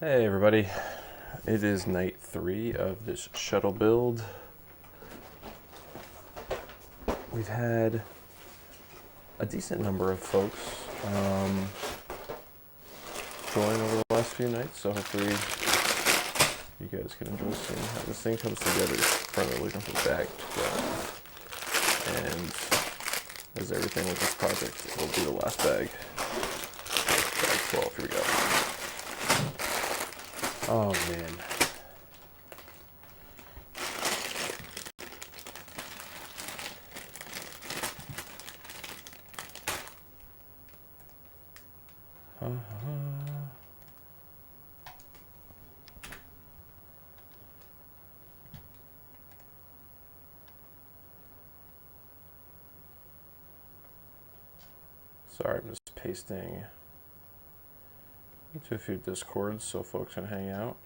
Hey everybody, it is night 3 of this shuttle build. We've had a decent number of folks join over the last few nights, so hopefully you guys can enjoy seeing how this thing comes together. Just currently looking for bag 12, and as everything with this project, it'll be the last bag. Bag 12, here we go. Oh man. Sorry, I'm just pasting into a few discords so folks can hang out.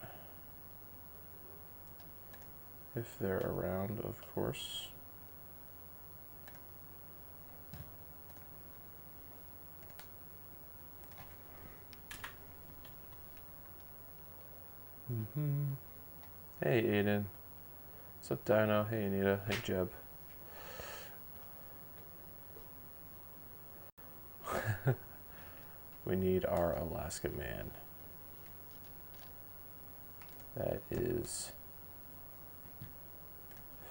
If they're around, of course. Hey Aiden. What's up Dino? Hey Anita. Hey Jeb. We need our Alaska man. That is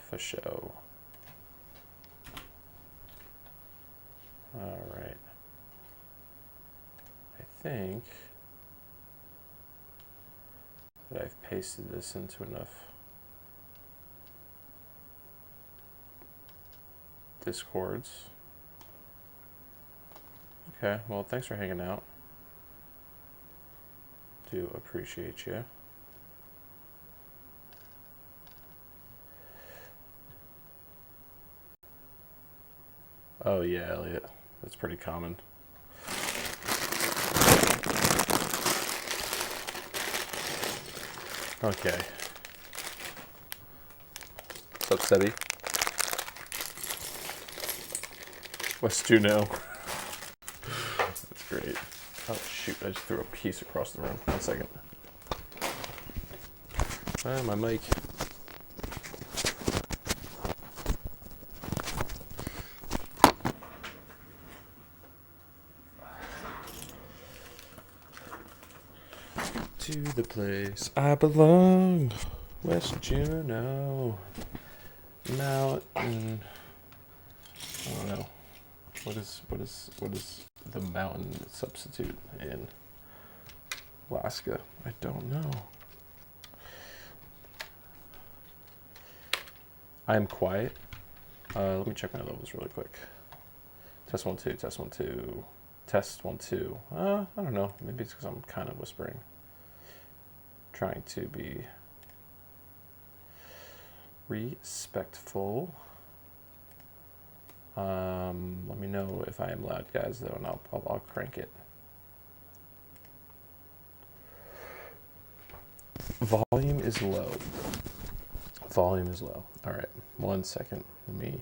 for show. Alright. I think that I've pasted this into enough discords. Okay, well, thanks for hanging out. Do appreciate you. Oh yeah, Elliot. That's pretty common. Okay. What's up, Sebby? West Juneau. That's great. Oh shoot, I just threw a piece across the room. 1 second. My mic. To the place I belong, West Juneau Mountain. I don't know. What is the mountain substitute in Alaska? I don't know. I am quiet. Let me check my levels really quick. Test 1 2, test 1 2, test 1 2. I don't know. Maybe it's because I'm kind of whispering. Trying to be respectful. Let me know if I am loud, guys, though, and I'll crank it. Volume is low. Volume is low. All right, 1 second. Let me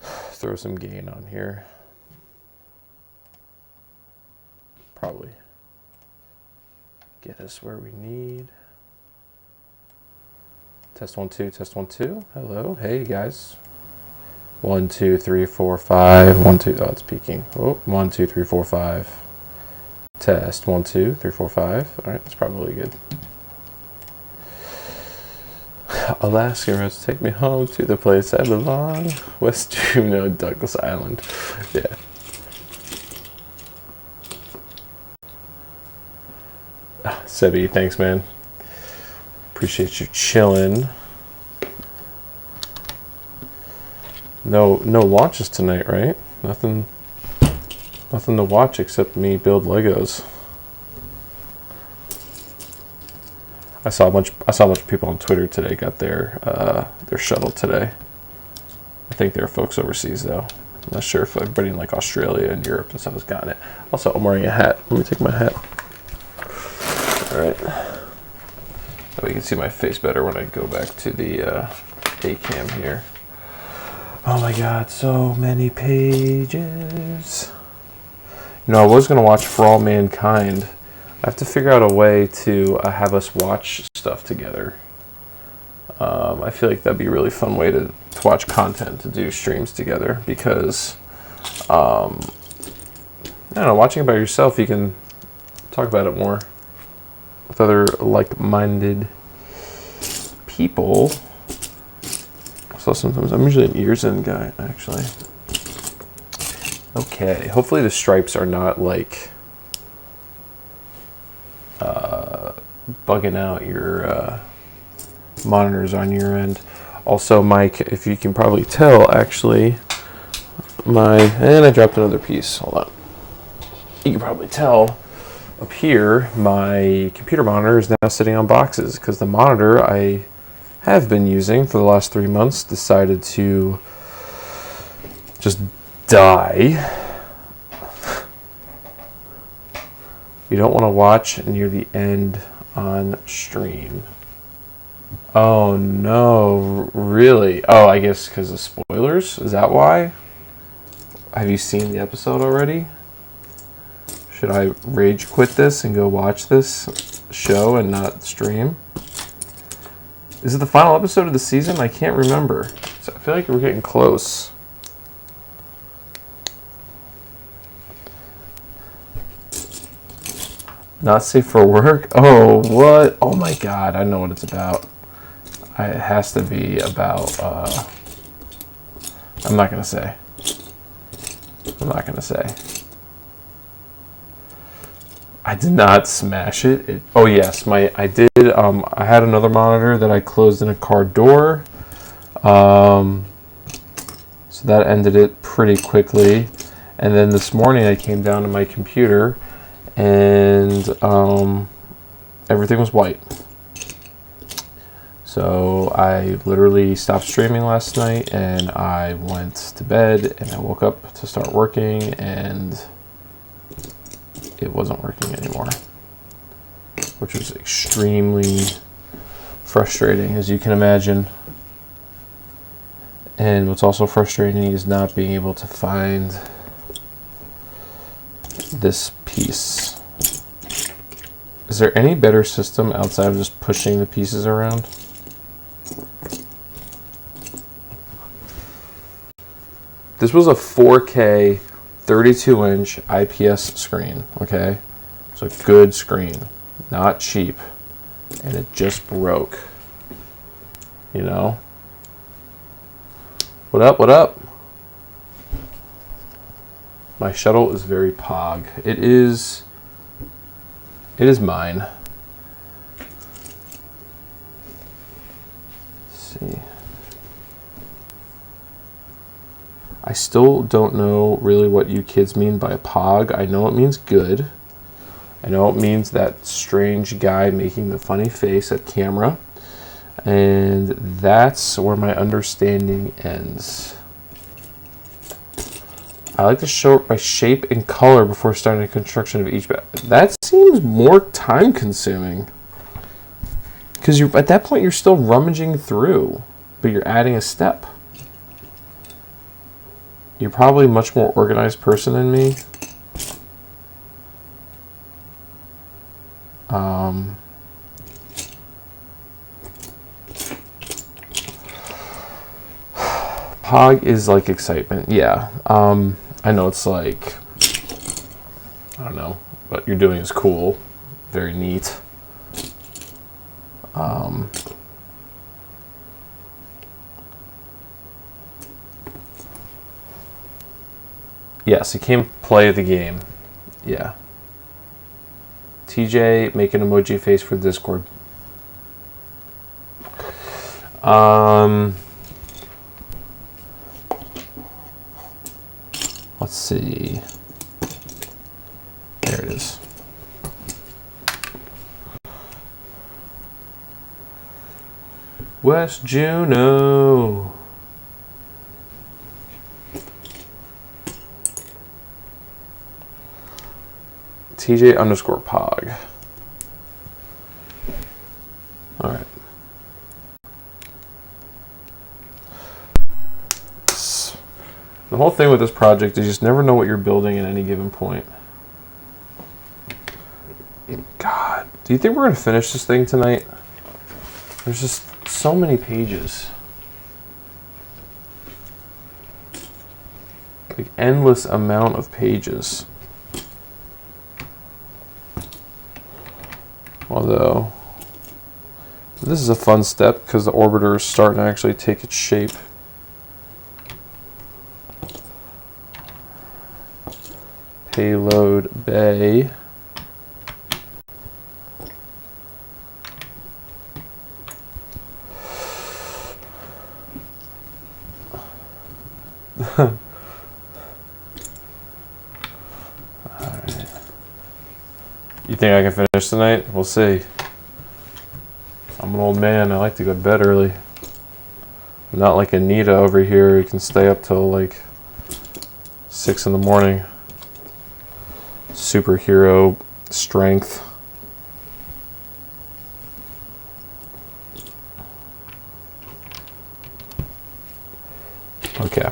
throw some gain on here. Probably get us where we need. Test 1 2, test 1 2. Hello, hey guys. 1 2 3 4 5. 1 2. Oh, it's peaking. Oh, 1 2 3 4 5. Test 1 2 3 4 5. All right, that's probably good. Alaska roads take me home to the place I belong. West Juneau, Douglas Island. Yeah. Sebi, thanks, man. Appreciate you chilling. No launches tonight, right? Nothing to watch except me build Legos. I saw a bunch of people on Twitter today got their shuttle today. I think there are folks overseas though. I'm not sure if everybody in like Australia and Europe and stuff has gotten it. Also, I'm wearing a hat. Let me take my hat. All right. So you can see my face better when I go back to the A-cam here. Oh my god, so many pages. You know, I was going to watch For All Mankind I have to figure out a way to have us watch stuff together. I feel like that'd be a really fun way to watch content, to do streams together, because I don't know, watching it by yourself, you can talk about it more with other like-minded people. So sometimes I'm usually an ears in guy, actually. Okay, hopefully the stripes are not like bugging out your monitors on your end. Also, Mike, if you can probably tell, actually, and I dropped another piece. Hold on. You can probably tell up here, my computer monitor is now sitting on boxes because the monitor I have been using for the last 3 months decided to just die. You don't want to watch near the end on stream. Oh no, really? Oh, I guess because of spoilers? Is that why? Have you seen the episode already? Should I rage quit this and go watch this show and not stream? Is it the final episode of the season? I can't remember. So I feel like we're getting close. Not safe for work? Oh, what? Oh my god, I know what it's about. It has to be about, I'm not going to say. I'm not going to say. I did not smash it. Oh yes, I did. I had another monitor that I closed in a car door. So that ended it pretty quickly. And then this morning I came down to my computer and everything was white. So I literally stopped streaming last night and I went to bed and I woke up to start working and it wasn't working anymore, which was extremely frustrating, as you can imagine. And what's also frustrating is not being able to find this piece. Is there any better system outside of just pushing the pieces around? This was a 4K 32-inch IPS screen, okay? It's a good screen, not cheap. And it just broke, you know? What up, what up? My shuttle is very pog. It is mine. Let's see. I still don't know really what you kids mean by pog. I know it means good. I know it means that strange guy making the funny face at camera. And that's where my understanding ends. I like to show it by shape and color before starting the construction of each bag. That seems more time consuming. Because at that point you're still rummaging through, but you're adding a step. You're probably a much more organized person than me. Pog is like excitement, yeah. I know it's like, I don't know, what you're doing is cool, very neat. Yes, it came play the game. Yeah. TJ, make an emoji face for Discord. Let's see. There it is. West Juno. TJ underscore Pog. All right. The whole thing with this project is you just never know what you're building at any given point. God, do you think we're going to finish this thing tonight? There's just so many pages. Like, endless amount of pages. Although, this is a fun step because the orbiter is starting to actually take its shape. Payload bay. You think I can finish tonight? We'll see. I'm an old man. I like to go to bed early. I'm not like Anita over here who can stay up till like 6 in the morning. Superhero strength. Okay.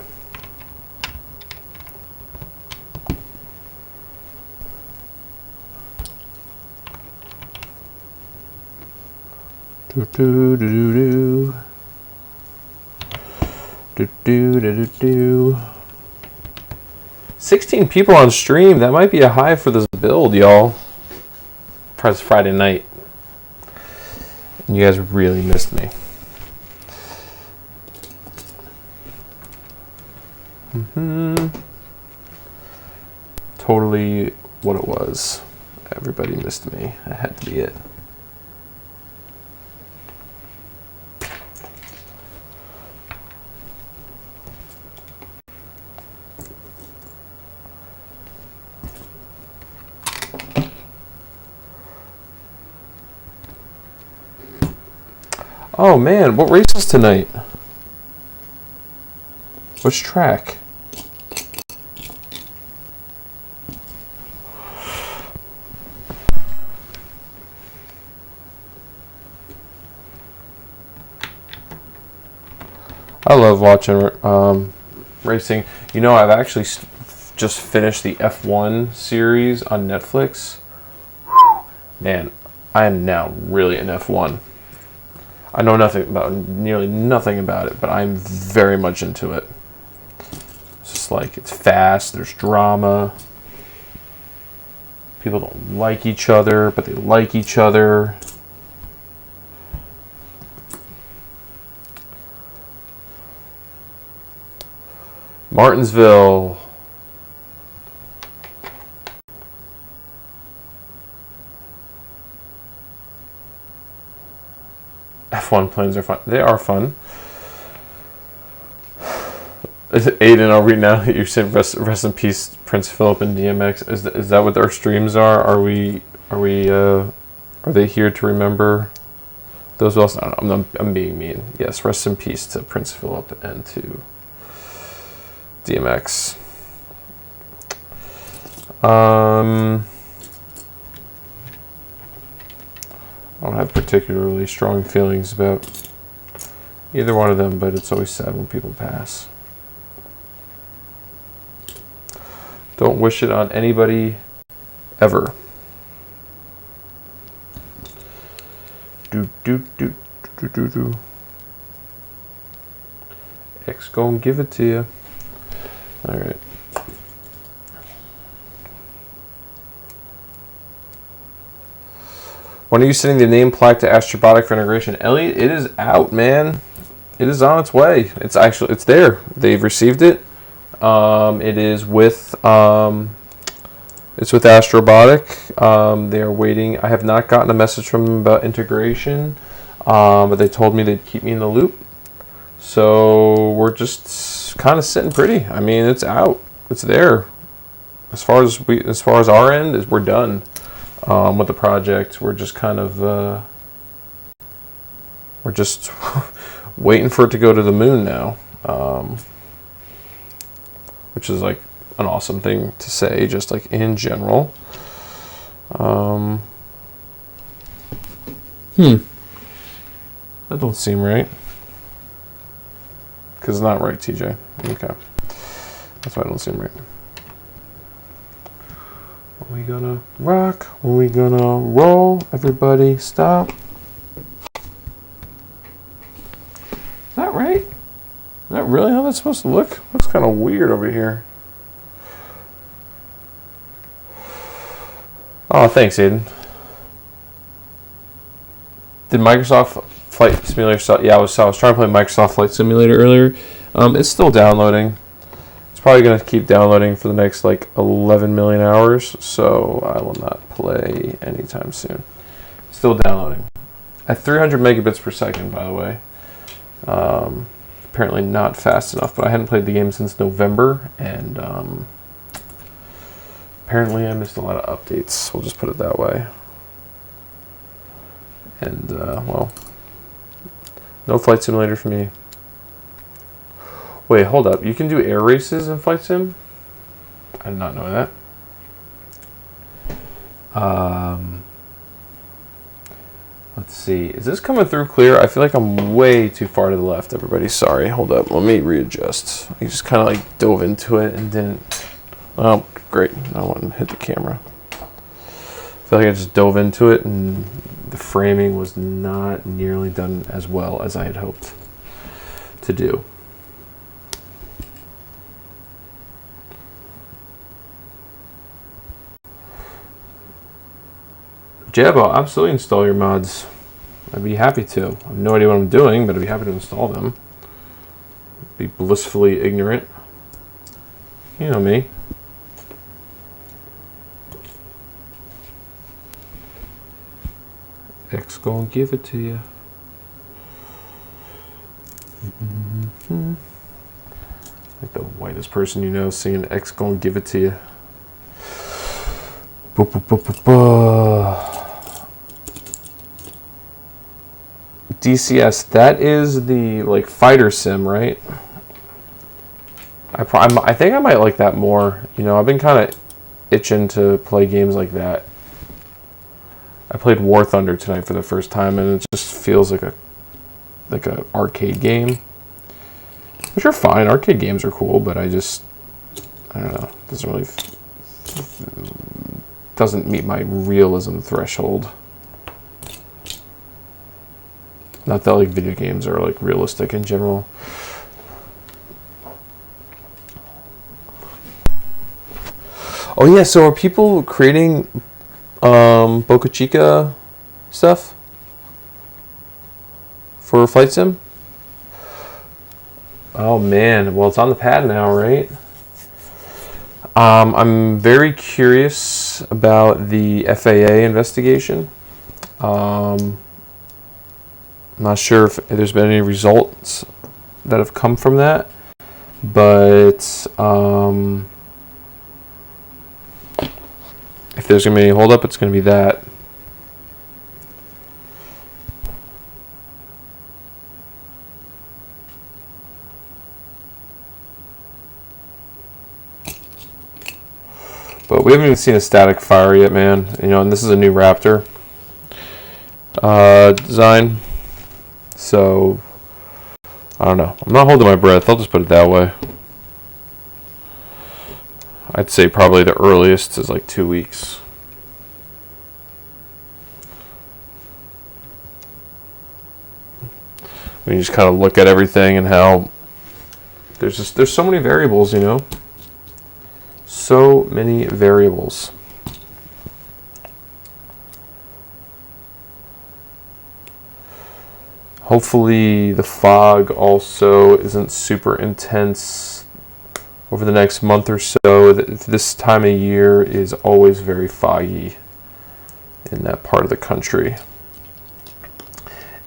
Do do do do do do do do do. 16 people on stream. That might be a high for this build, y'all. It's Friday night. And you guys really missed me. Totally what it was. Everybody missed me. That had to be it. Oh man, what race is tonight? Which track? I love watching racing. You know, I've actually just finished the F1 series on Netflix. Man, I am now really in F1. I know nearly nothing about it, but I'm very much into it. It's just like, it's fast, there's drama. People don't like each other, but they like each other. Martinsville. F1 planes are fun. They are fun. Aiden, I'll read now. You said rest in peace, Prince Philip and DMX. Is that what our streams are? Are they here to remember those who else? I'm being mean. Yes, rest in peace to Prince Philip and to DMX. I don't have particularly strong feelings about either one of them, but it's always sad when people pass. Don't wish it on anybody ever. Do. X gonna give it to you. All right. When are you sending the name plaque to Astrobotic for integration? Elliot, it is out, man. It is on its way. It's there. They've received it. It is with Astrobotic. They are waiting. I have not gotten a message from them about integration, but they told me they'd keep me in the loop. So we're just kind of sitting pretty. I mean, it's out. It's there. As far as our end, we're done. With the project, we're just kind of we're just waiting for it to go to the moon now, which is like an awesome thing to say, just like in general. That don't seem right, because it's not right, TJ. Okay, that's why it don't seem right. Are we gonna rock? Are we gonna roll? Everybody stop. Is that right? Is that really how that's supposed to look? Looks kind of weird over here. Oh, thanks, Aiden. Did Microsoft Flight Simulator start? Yeah, I was trying to play Microsoft Flight Simulator earlier. It's still downloading. It's probably going to keep downloading for the next like 11 million hours, so I will not play anytime soon. Still downloading. At 300 megabits per second, by the way. Apparently not fast enough, but I hadn't played the game since November, and apparently I missed a lot of updates. We'll just put it that way. And, well, no Flight Simulator for me. Wait, hold up. You can do air races in Flight Sim? I did not know that. Let's see. Is this coming through clear? I feel like I'm way too far to the left, everybody. Sorry. Hold up. Let me readjust. I just kind of like dove into it and didn't... Oh, great. I want to hit the camera. I feel like I just dove into it and the framing was not nearly done as well as I had hoped to do. Jabbo, absolutely install your mods. I'd be happy to. I have no idea what I'm doing, but I'd be happy to install them. Be blissfully ignorant. You know me. X gonna give it to you. Like the whitest person you know singing X gonna give it to you. DCS, that is the like fighter sim, right? I think I might like that more. You know, I've been kind of itching to play games like that. I played War Thunder tonight for the first time, and it just feels like a arcade game, which are fine. Arcade games are cool, but I don't know. It doesn't really doesn't meet my realism threshold. Not that like video games are like realistic in general. Oh yeah, so are people creating Boca Chica stuff for Flight Sim? Oh man, well it's on the pad now, right? I'm very curious about the FAA investigation. I'm not sure if there's been any results that have come from that, but if there's going to be any holdup, it's going to be that. But we haven't even seen a static fire yet, man. You know, and this is a new Raptor design. So, I don't know. I'm not holding my breath. I'll just put it that way. I'd say probably the earliest is like 2 weeks. When you just kind of look at everything and how there's so many variables, you know. So many variables. Hopefully the fog also isn't super intense over the next month or so. This time of year is always very foggy in that part of the country.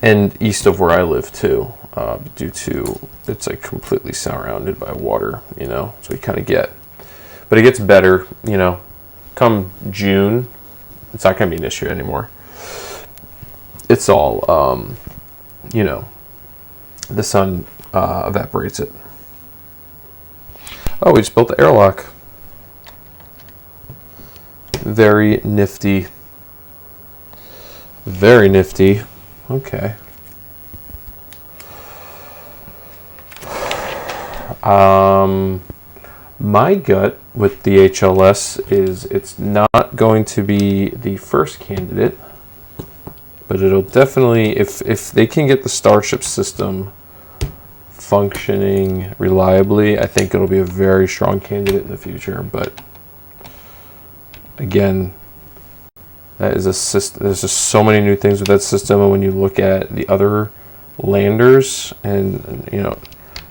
And east of where I live too, due to it's like completely surrounded by water, you know, so you kind of get. But it gets better, you know, come June, it's not going to be an issue anymore. It's all, you know, the sun evaporates it. Oh, we just built the airlock. Very nifty. Very nifty. Okay. My gut with the HLS is it's not going to be the first candidate, but it'll definitely, if they can get the Starship system functioning reliably, I think it'll be a very strong candidate in the future. But again, that is a system. There's just so many new things with that system, and when you look at the other landers, and you know,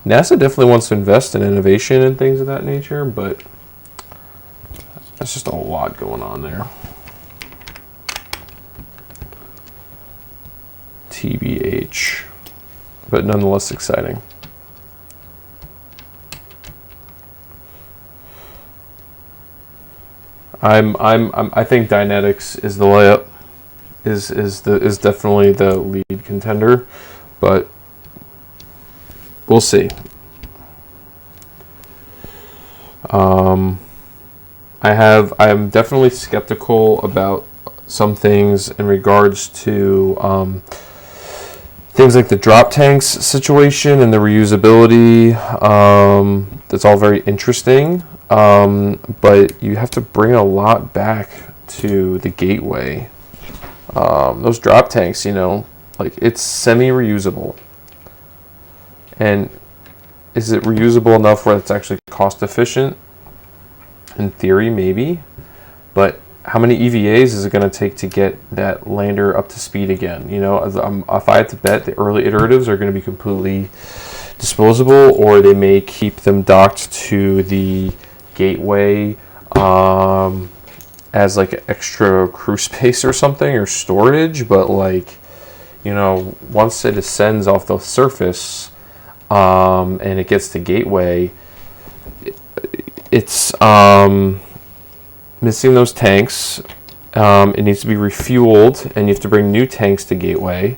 NASA definitely wants to invest in innovation and things of that nature, but there's just a lot going on there. TBH, but nonetheless exciting. I think Dynetics is the layup, is definitely the lead contender, but we'll see. I am definitely skeptical about some things in regards to things like the drop tanks situation and the reusability. That's all very interesting, but you have to bring a lot back to the gateway. Those drop tanks, you know, like it's semi-reusable. And is it reusable enough where it's actually cost efficient? In theory, maybe. But how many EVAs is it going to take to get that lander up to speed again? You know, if I had to bet, the early iteratives are going to be completely disposable, or they may keep them docked to the gateway as like extra crew space or something, or storage. But like, you know, once it ascends off the surface and it gets to gateway, it's missing those tanks. It needs to be refueled, and you have to bring new tanks to gateway,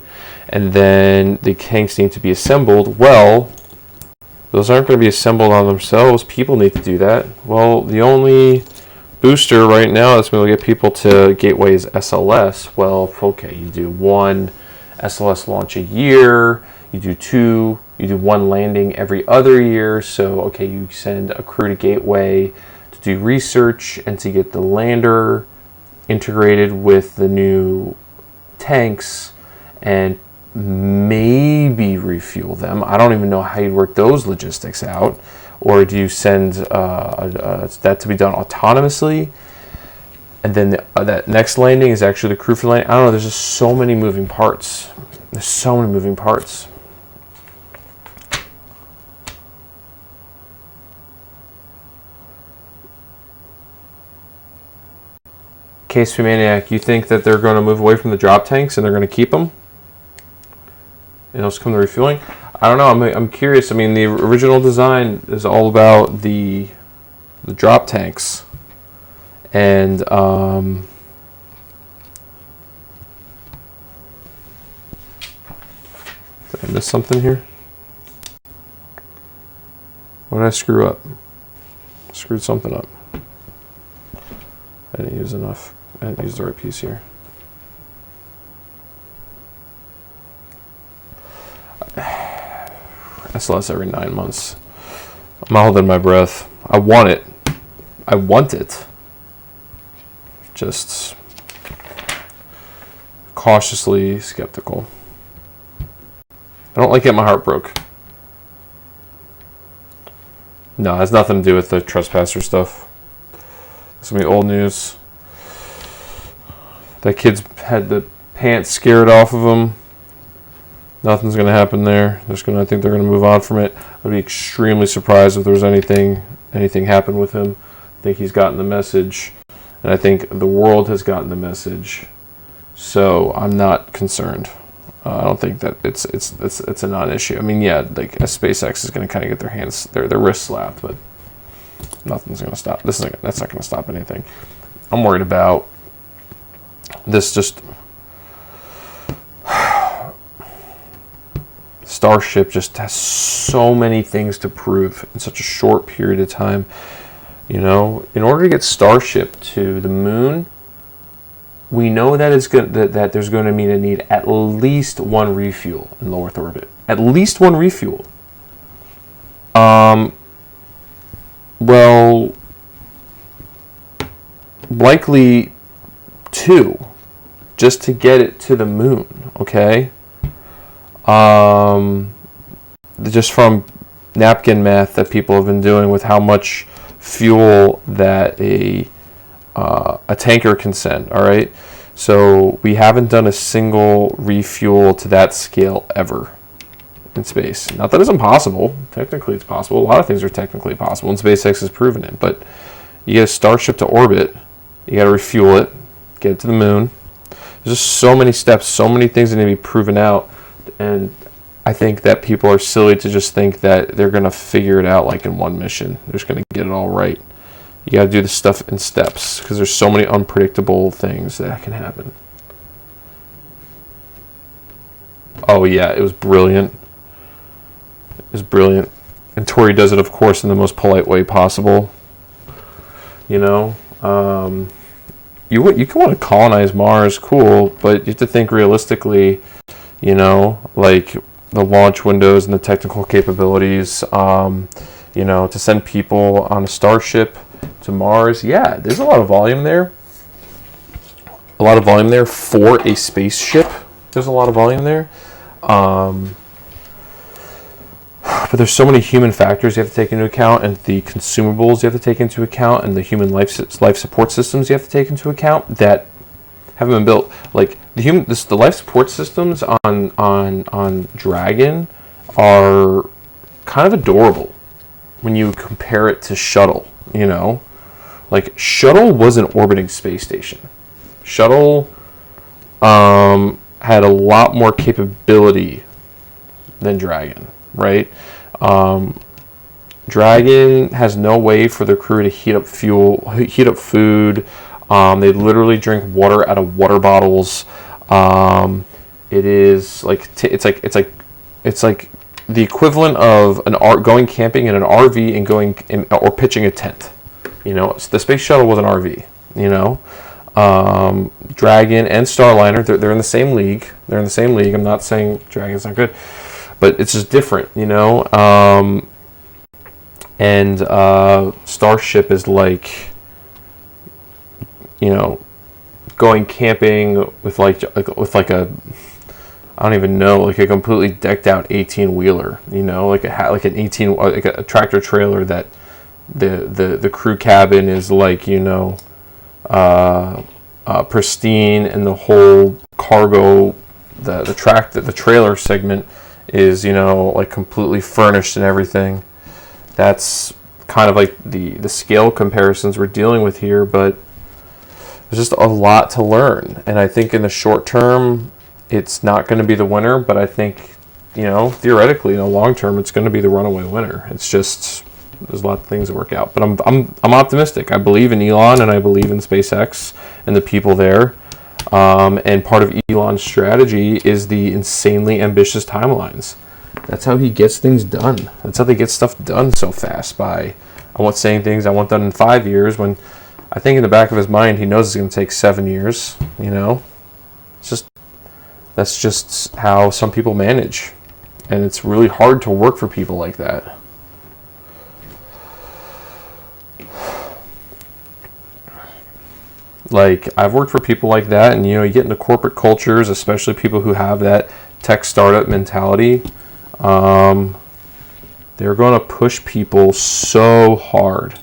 and then the tanks need to be assembled. Well, those aren't going to be assembled on themselves. People need to do that. Well, the only booster right now that's going to get people to gateway is SLS. Well, okay, you do one SLS launch a year, you do two, you do one landing every other year. So, okay, you send a crew to gateway to do research and to get the lander integrated with the new tanks and maybe refuel them. I don't even know how you work those logistics out. Or do you send that to be done autonomously? And then that next landing is actually the crew for landing. I don't know. There's just so many moving parts. There's so many moving parts. Case Maniac, you think that they're going to move away from the drop tanks and they're going to keep them? And it'll come to refueling? I don't know. I'm curious. I mean, the original design is all about the drop tanks, and did I miss something here? What did I screw up? I screwed something up. I didn't use enough. I didn't use the right piece here. SLS every 9 months. I'm not holding my breath. I want it. I want it. Just cautiously skeptical. I don't like getting my heart broke. No, it has nothing to do with the trespasser stuff. It's going to be old news. That kid's had the pants scared off of him. Nothing's going to happen there. I think they're going to move on from it. I'd be extremely surprised if there was anything happen with him. I think he's gotten the message, and I think the world has gotten the message. So I'm not concerned. I don't think that it's a non-issue. I mean, yeah, like SpaceX is going to kind of get their wrists slapped, but nothing's going to stop. That's not going to stop anything. I'm worried about this just. Starship just has so many things to prove in such a short period of time. You know, in order to get Starship to the moon, we know that that there's going to be a need at least one refuel in low Earth orbit. At least one refuel. Well, likely 2, just to get it to the moon, okay? Just from napkin math that people have been doing with how much fuel that a tanker can send, all right? So we haven't done a single refuel to that scale ever in space. Not that it's impossible. Technically it's possible. A lot of things are technically possible, and SpaceX has proven it. But you get a Starship to orbit, you got to refuel it, get it to the moon. There's just so many steps, so many things that need to be proven out, and I think that people are silly to just think that they're going to figure it out like in one mission. They're just going to get it all right. You got to do this stuff in steps because there's so many unpredictable things that can happen. Oh yeah, it was brilliant. It was brilliant. And Tori does it, of course, in the most polite way possible. You know, you can want to colonize Mars, cool, but you have to think realistically. You know, like the launch windows and the technical capabilities. You know, to send people on a Starship to Mars, yeah, there's a lot of volume there. A lot of volume there for a spaceship. There's a lot of volume there. But there's so many human factors you have to take into account, and the consumables you have to take into account, and the human life support systems you have to take into account that haven't been built. Like the life support systems on Dragon are kind of adorable when you compare it to Shuttle. You know, like Shuttle was an orbiting space station. Shuttle had a lot more capability than Dragon, right? Dragon has no way for the crew to heat up food. They literally drink water out of water bottles. It is like it's like the equivalent of going camping in an RV and or pitching a tent. You know, the Space Shuttle was an RV. You know, Dragon and Starliner, they're in the same league. They're in the same league. I'm not saying Dragon's not good, but it's just different. You know, and Starship is like, you know, going camping with like a, I don't even know, like a completely decked out 18-wheeler, you know, like a tractor trailer that the crew cabin is like, you know, pristine, and the whole cargo, the trailer segment is, you know, like completely furnished and everything. That's kind of like the scale comparisons we're dealing with here, but there's just a lot to learn, and I think in the short term it's not going to be the winner, but I think, you know, theoretically in the long term it's going to be the runaway winner. It's just there's a lot of things that work out, but I'm optimistic. I believe in Elon, and I believe in SpaceX and the people there, and part of Elon's strategy is the insanely ambitious timelines. That's how he gets things done. That's how they get stuff done so fast. I want done in 5 years, when I think in the back of his mind he knows it's going to take 7 years. You know, that's just how some people manage, and it's really hard to work for people like that. Like, I've worked for people like that, and you know, you get into corporate cultures, especially people who have that tech startup mentality. They're going to push people so hard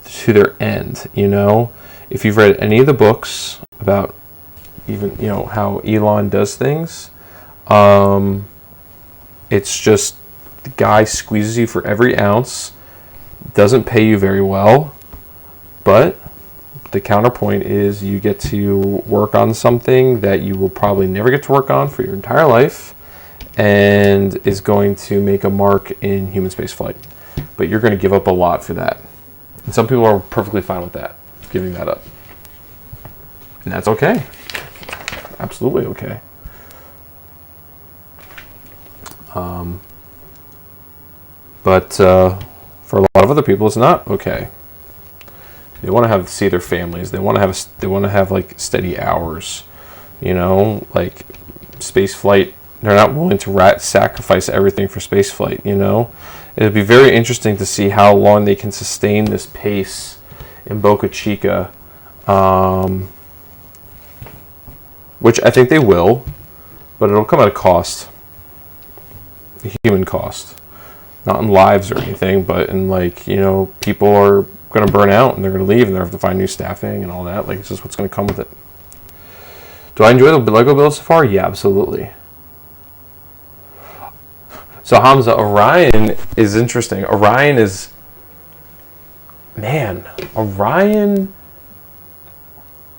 to their end. You know, if you've read any of the books about even, you know, how Elon does things, it's just the guy squeezes you for every ounce, doesn't pay you very well, but the counterpoint is you get to work on something that you will probably never get to work on for your entire life, and is going to make a mark in human space flight. But you're going to give up a lot for that. And some people are perfectly fine with that, giving that up. And that's okay. Absolutely okay. But for a lot of other people, it's not okay. They want to see their families. They want to have like steady hours. You know, like space flight. They're not willing to sacrifice everything for space flight. You know, It'd be very interesting to see how long they can sustain this pace in Boca Chica, which I think they will, but it'll come at a cost, a human cost, not in lives or anything, but in like, you know, people are going to burn out and they're going to leave and they're going to have to find new staffing and all that. Like, it's just what's going to come with it. Do I enjoy the Lego build so far? Yeah, absolutely. So Hamza, Orion is interesting. Orion is, man, Orion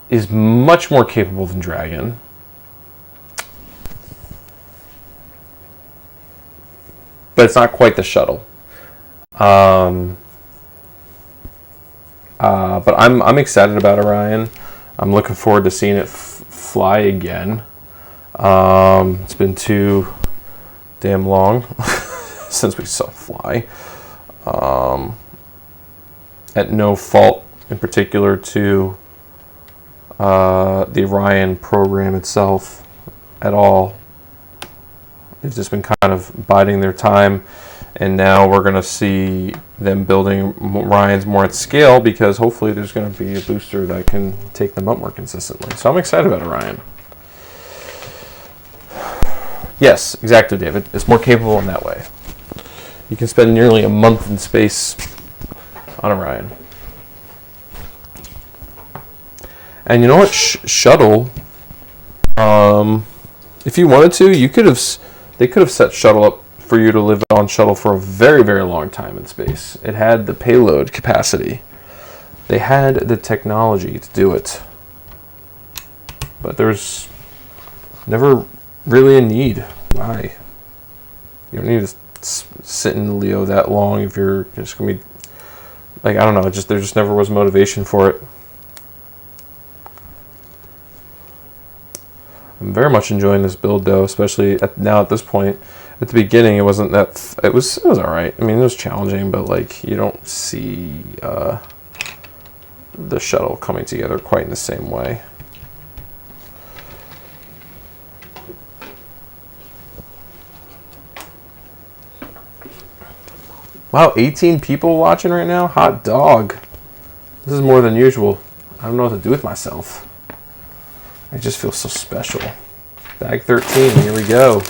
is much more capable than Dragon. But it's not quite the shuttle. But I'm excited about Orion. I'm looking forward to seeing it fly again. It's been too damn long since we saw it fly. At no fault in particular to the Orion program itself at all. They've just been kind of biding their time, and now we're going to see them building Orions more at scale, because hopefully there's going to be a booster that can take them up more consistently. So I'm excited about Orion. Yes, exactly, David. It's more capable in that way. You can spend nearly a month in space on Orion. And you know what? Shuttle, if you wanted to, they could have set Shuttle up for you to live on Shuttle for a very, very long time in space. It had the payload capacity. They had the technology to do it. But there's never really a need. Why? You don't need to sit in Leo that long if you're just going to be, like, I don't know, there just never was motivation for it. I'm very much enjoying this build, though, especially now at this point. At the beginning, it wasn't that. It was all right. I mean, it was challenging, but like, you don't see the shuttle coming together quite in the same way. Wow, 18 people watching right now. Hot dog. This is more than usual. I don't know what to do with myself. I just feel so special. Bag 13, here we go.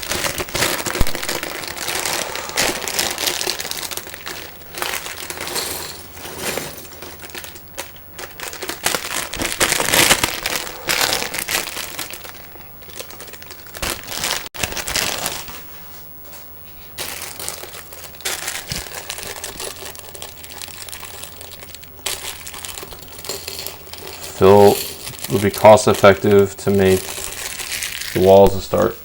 Fill would be cost effective to make the walls a start.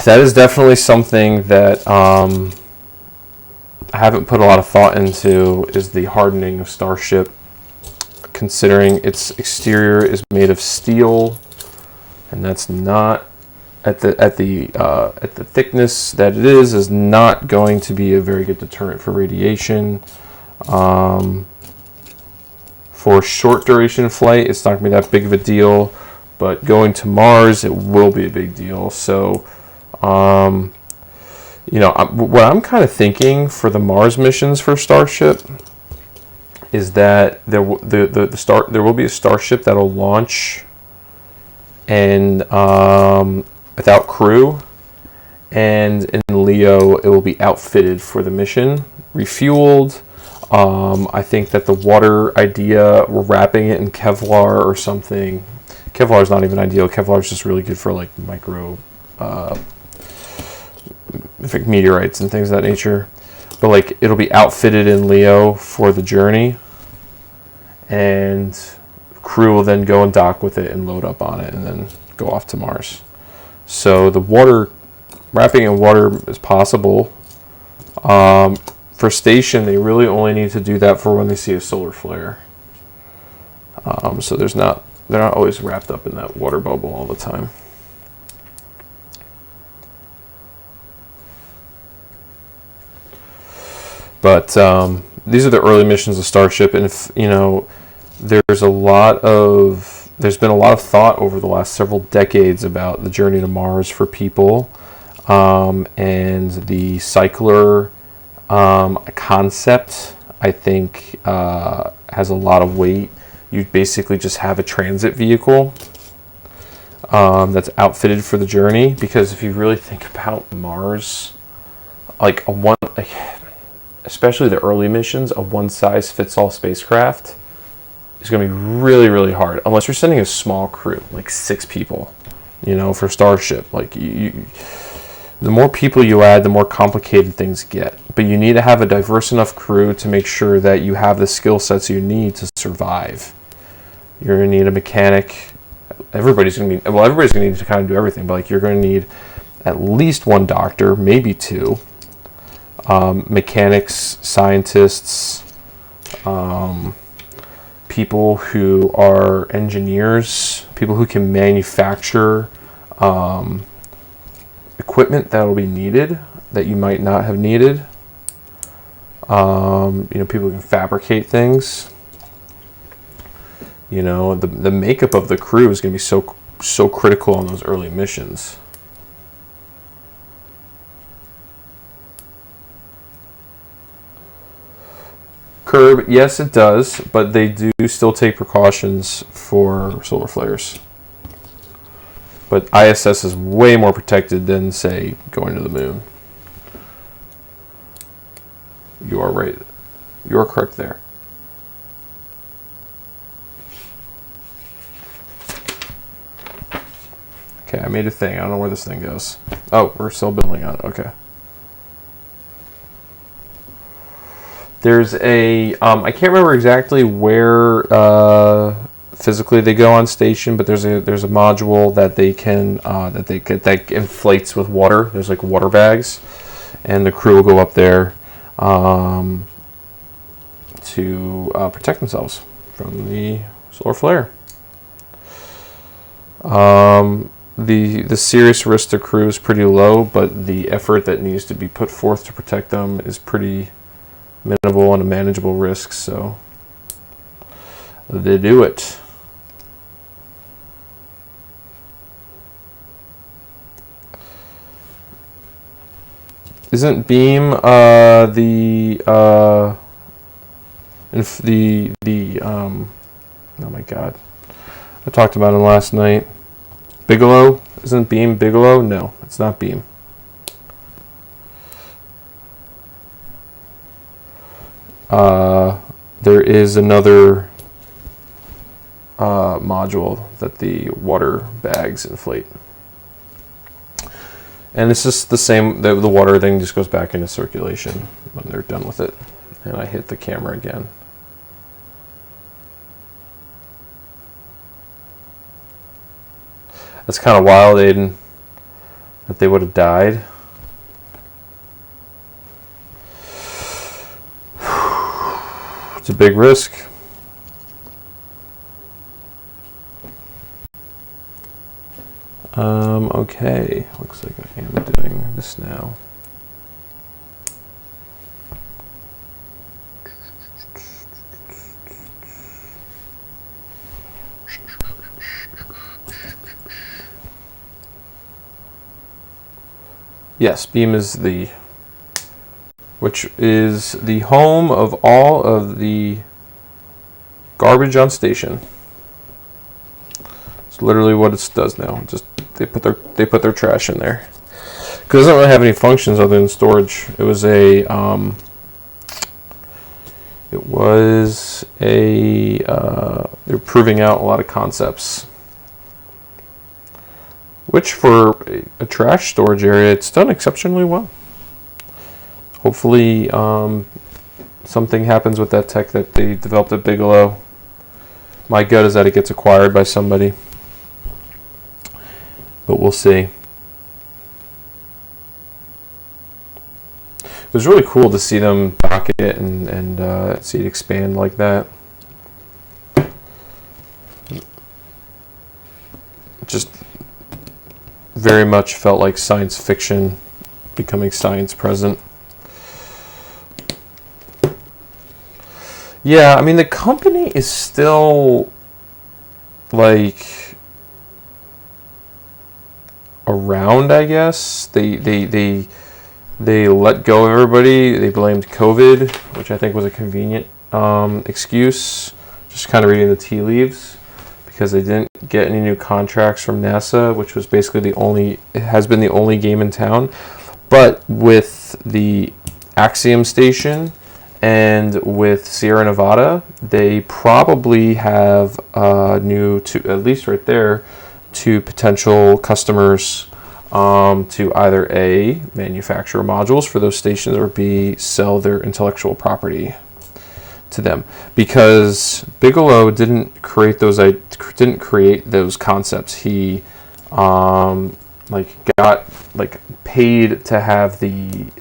That is definitely something that I haven't put a lot of thought into, is the hardening of Starship, considering its exterior is made of steel, and that's not at the thickness that it is not going to be a very good deterrent for radiation. For short duration flight, it's not going to be that big of a deal, but going to Mars, it will be a big deal. So, you know, what I'm kind of thinking for the Mars missions for Starship is that there will be a Starship that'll launch and without crew, and in Leo it will be outfitted for the mission, refueled. I think that the water idea, we're wrapping it in Kevlar or something. Kevlar is not even ideal. Kevlar is just really good for like micro meteorites and things of that nature. But like, it'll be outfitted in Leo for the journey, and crew will then go and dock with it and load up on it and then go off to Mars. So the water, wrapping in water is possible. For station, they really only need to do that for when they see a solar flare. So they're not always wrapped up in that water bubble all the time. But these are the early missions of Starship, and if you know, there's been a lot of thought over the last several decades about the journey to Mars for people. and the cycler concept, I think, has a lot of weight. You basically just have a transit vehicle that's outfitted for the journey, because if you really think about Mars, like especially the early missions, a one-size-fits-all spacecraft is going to be really, really hard, unless you're sending a small crew, like 6 people, for Starship. Like, the more people you add, the more complicated things get. But you need to have a diverse enough crew to make sure that you have the skill sets you need to survive. You're going to need a mechanic. Everybody's going to need to kind of do everything, but you're going to need at least 1 doctor, maybe 2. Mechanics, scientists, people who are engineers, people who can manufacture equipment that will be needed that you might not have needed. People who can fabricate things. The makeup of the crew is going to be so critical on those early missions. Curb, yes, it does, but they do still take precautions for solar flares. But ISS is way more protected than, say, going to the moon. You are right. You are correct there. Okay, I made a thing. I don't know where this thing goes. Oh, we're still building on it. Okay. There's a, I can't remember exactly where physically they go on station, but there's a module that they can that inflates with water. There's like water bags, and the crew will go up there to protect themselves from the solar flare. The serious risk to crew is pretty low, but the effort that needs to be put forth to protect them is pretty minimal and a manageable risk, so they do it. Isn't Beam oh my god, I talked about him last night. Bigelow? Isn't Beam Bigelow? No, it's not Beam. There is another module that the water bags inflate. And it's just the same, the water thing just goes back into circulation when they're done with it. And I hit the camera again. That's kind of wild, Aiden, that they would have died. It's a big risk. Okay, looks like I am doing this now. Yes, Beam is which is the home of all of the garbage on station. It's literally what it does now. Just they put their trash in there. Because it doesn't really have any functions other than storage. It was a they're proving out a lot of concepts. Which for a trash storage area, it's done exceptionally well. Hopefully something happens with that tech that they developed at Bigelow. My gut is that it gets acquired by somebody. But we'll see. It was really cool to see them dock it and see it expand like that. Just very much felt like science fiction becoming science present. Yeah, I mean, the company is still like around, I guess. They let go of everybody. They blamed COVID, which I think was a convenient excuse. Just kind of reading the tea leaves, because they didn't get any new contracts from NASA, which was basically it has been the only game in town. But with the Axiom station and with Sierra Nevada, they probably have at least right there, to potential customers to either A, manufacture modules for those stations, or B, sell their intellectual property to them. Because Bigelow didn't create those concepts. He got paid to have the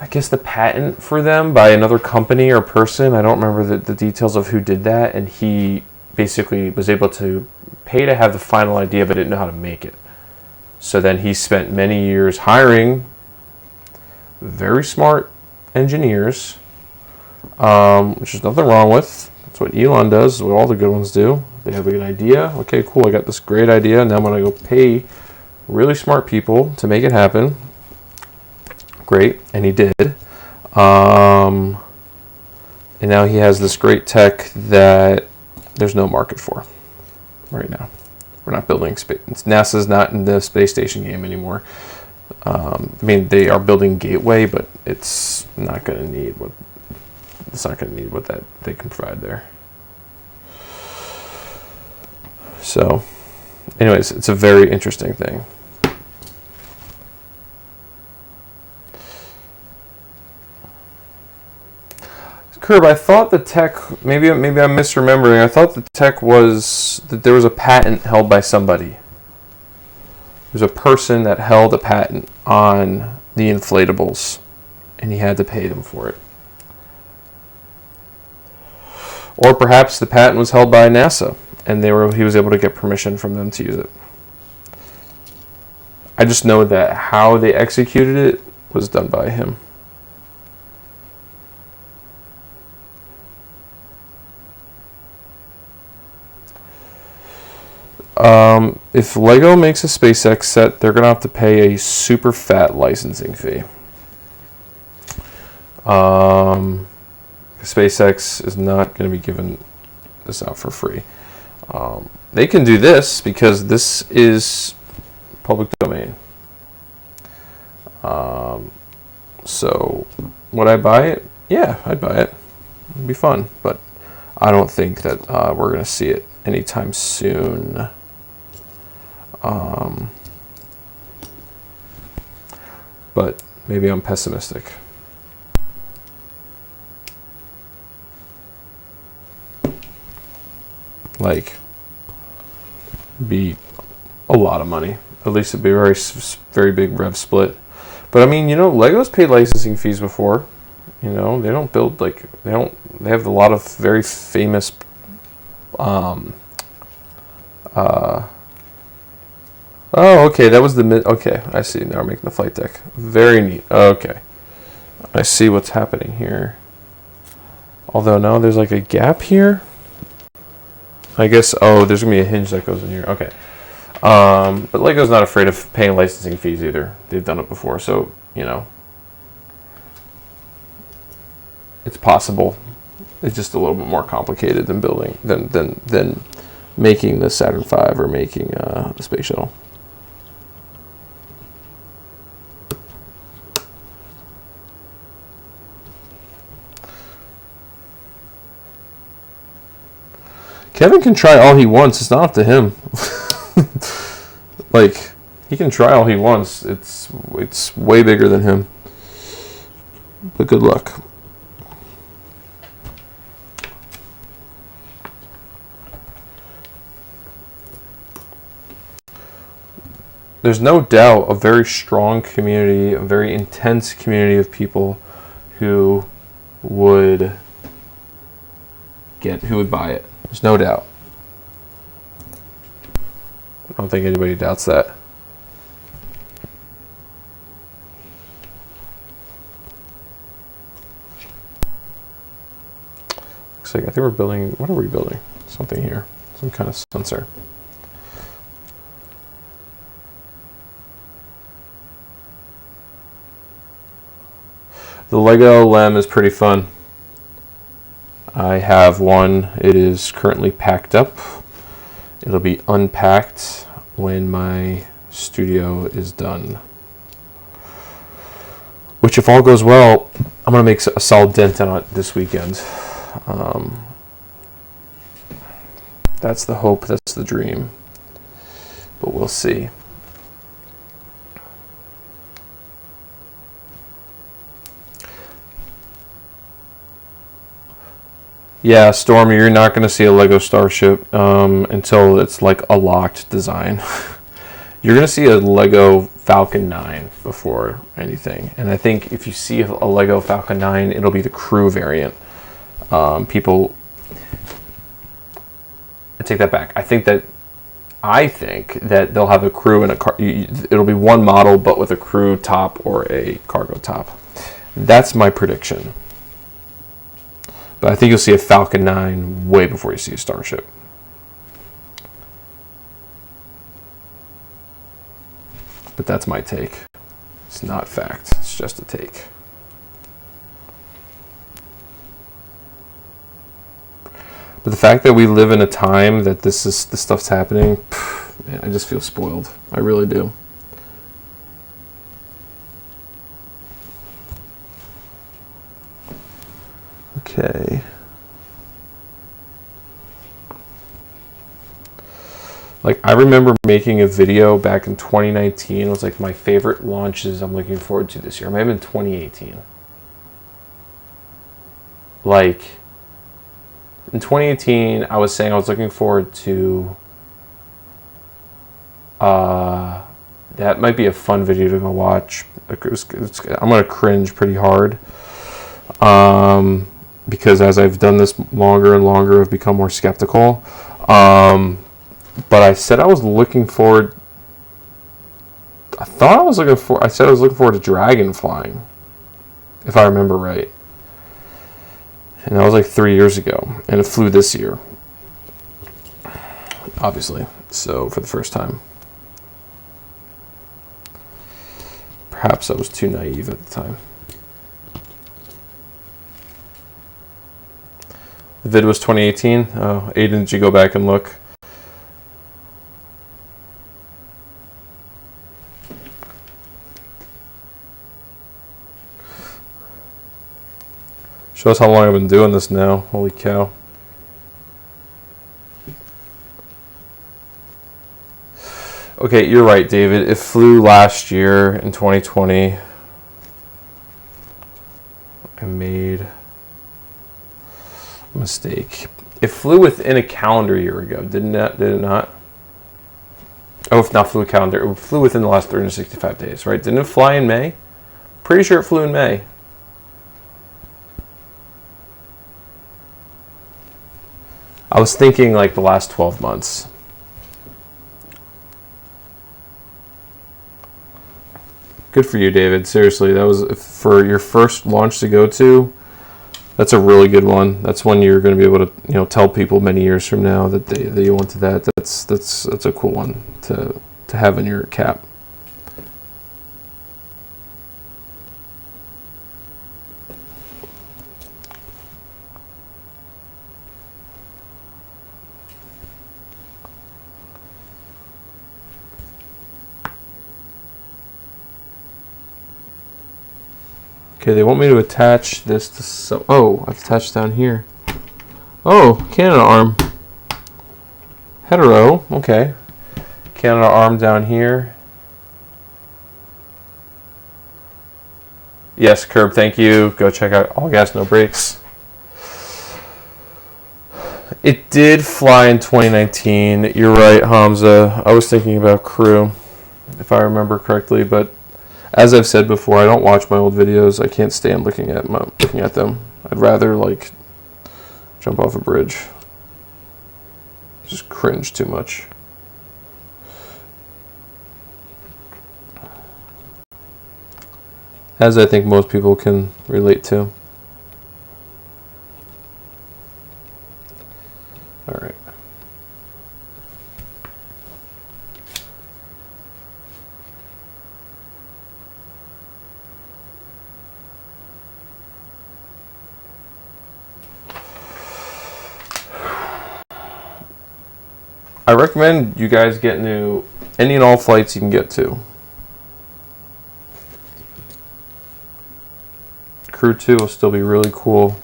I guess the patent for them by another company or person. I don't remember the details of who did that, and he basically was able to pay to have the final idea, but didn't know how to make it. So then he spent many years hiring very smart engineers, which is nothing wrong with. That's what Elon does, what all the good ones do. They have a good idea. Okay, cool, I got this great idea, and now I'm going to go pay really smart people to make it happen. Great, and he did. And now he has this great tech that there's no market for right now. We're not building space. NASA's not in the space station game anymore. They are building Gateway, but it's not going to need what that they can provide there. So, anyways, it's a very interesting thing. Curb, I thought the tech, maybe I'm misremembering. I thought the tech was that there was a patent held by somebody. There's a person that held a patent on the inflatables, and he had to pay them for it. Or perhaps the patent was held by NASA, and he was able to get permission from them to use it. I just know that how they executed it was done by him. If Lego makes a SpaceX set, they're going to have to pay a super fat licensing fee. SpaceX is not going to be giving this out for free. They can do this because this is public domain. So, would I buy it? Yeah, I'd buy it. It'd be fun, but I don't think that we're going to see it anytime soon. But maybe I'm pessimistic. Be a lot of money. At least it'd be a very big rev split. But Lego's paid licensing fees before. They don't build they have a lot of very famous oh, okay, that was okay, I see. Now we're making the flight deck. Very neat. Okay. I see what's happening here. Although now there's a gap here. I guess, there's going to be a hinge that goes in here. Okay. But Lego's not afraid of paying licensing fees either. They've done it before, so, it's possible. It's just a little bit more complicated than building, than making the Saturn V or making the Space Shuttle. Kevin can try all he wants. It's not up to him. He can try all he wants. It's way bigger than him. But good luck. There's no doubt a very strong community, a very intense community of people who would buy it. There's no doubt. I don't think anybody doubts that. Looks like I think we're building. What are we building? Something here. Some kind of sensor. The Lego Lem is pretty fun. I have one. It is currently packed up. It'll be unpacked when my studio is done. Which, if all goes well, I'm going to make a solid dent on it this weekend. That's the hope, that's the dream. But we'll see. Yeah, Storm, you're not going to see a Lego Starship until it's like a locked design. You're going to see a Lego Falcon 9 before anything. And I think if you see a Lego Falcon 9, it'll be the crew variant. I take that back. I think that they'll have a crew and a car. It'll be one model, but with a crew top or a cargo top. That's my prediction. But I think you'll see a Falcon 9 way before you see a Starship. But that's my take. It's not fact. It's just a take. But the fact that we live in a time that this stuff's happening, man, I just feel spoiled. I really do. Okay. Like, I remember making a video back in 2019. It was like my favorite launches I'm looking forward to this year. It might have been 2018. Like, in 2018, I was saying I was looking forward to... that might be a fun video to go watch. I'm going to cringe pretty hard. Because as I've done this longer and longer, I've become more skeptical. But I said I was looking forward... I said I was looking forward to dragon flying. If I remember right. And that was like 3 years ago. And it flew this year. Obviously. So, for the first time. Perhaps I was too naive at the time. The vid was 2018. Oh, Aiden, did you go back and look? Shows how long I've been doing this now. Holy cow. Okay, you're right, David. It flew last year in 2020. I made a mistake. It flew within a calendar year ago, did it not? Oh, if not flew a calendar, it flew within the last 365 days, right? Didn't it fly in May? Pretty sure it flew in May. I was thinking like the last 12 months. Good for you, David. Seriously, that was for your first launch to go to. That's a really good one. That's one you're going to be able to, tell people many years from now that you went to that. That's a cool one to have in your cap. Okay, they want me to attach this to some... Oh, I've attached down here. Oh, Canada arm. Hetero, okay. Canada arm down here. Yes, Curb, thank you. Go check out All Gas, No Brakes. It did fly in 2019. You're right, Hamza. I was thinking about crew, if I remember correctly, but... As I've said before, I don't watch my old videos. I can't stand looking at them. I'd rather jump off a bridge. Just cringe too much. As I think most people can relate to. All right. I recommend you guys get into any and all flights you can get to. Crew 2 will still be really cool.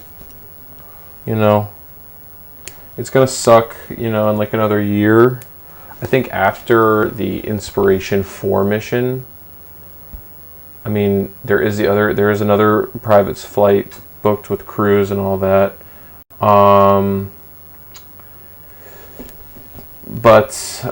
You know, it's gonna suck, you know, in like another year. I think after the Inspiration 4 mission, I mean, there is another private flight booked with crews and all that. But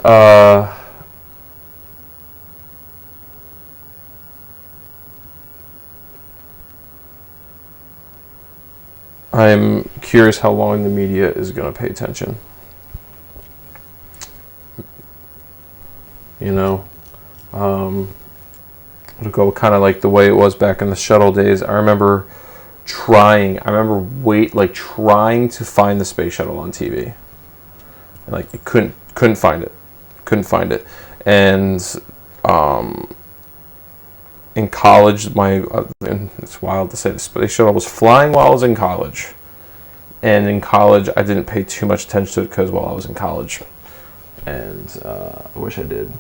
I'm curious how long the media is going to pay attention. You know, it'll go kind of like the way it was back in the shuttle days. I remember trying to find the space shuttle on TV, and like I couldn't find it, and in college, and it's wild to say this, but the shuttle was flying while I was in college. And in college, I didn't pay too much attention to it because while I was in college. And I wish I did.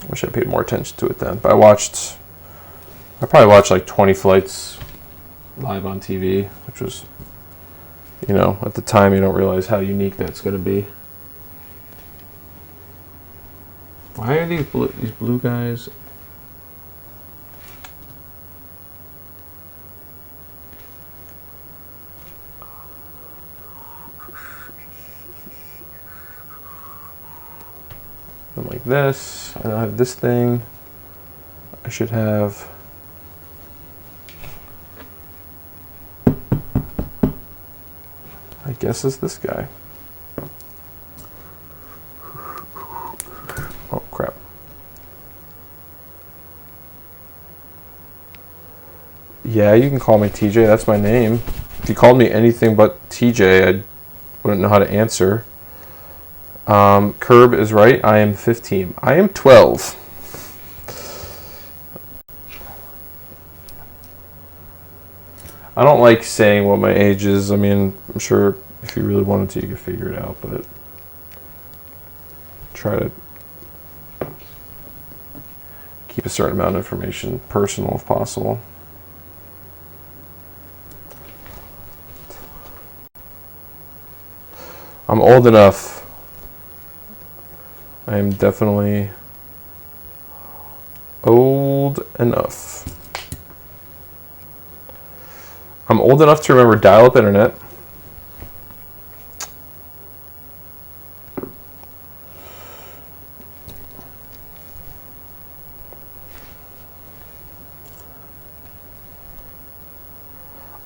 I wish I paid more attention to it then. But I probably watched like 20 flights live on TV, which was, you know, at the time you don't realize how unique that's going to be. Why are these blue guys... I'm like this. I don't have this thing. I should have. I guess it's this guy. Oh crap. Yeah, you can call me TJ. That's my name. If you called me anything but TJ, I wouldn't know how to answer. Curb is right. I am 15. I am 12. I don't like saying what my age is. I mean, I'm sure if you really wanted to, you could figure it out, but try to keep a certain amount of information personal if possible. I'm old enough. I am definitely old enough. I'm old enough to remember dial-up internet.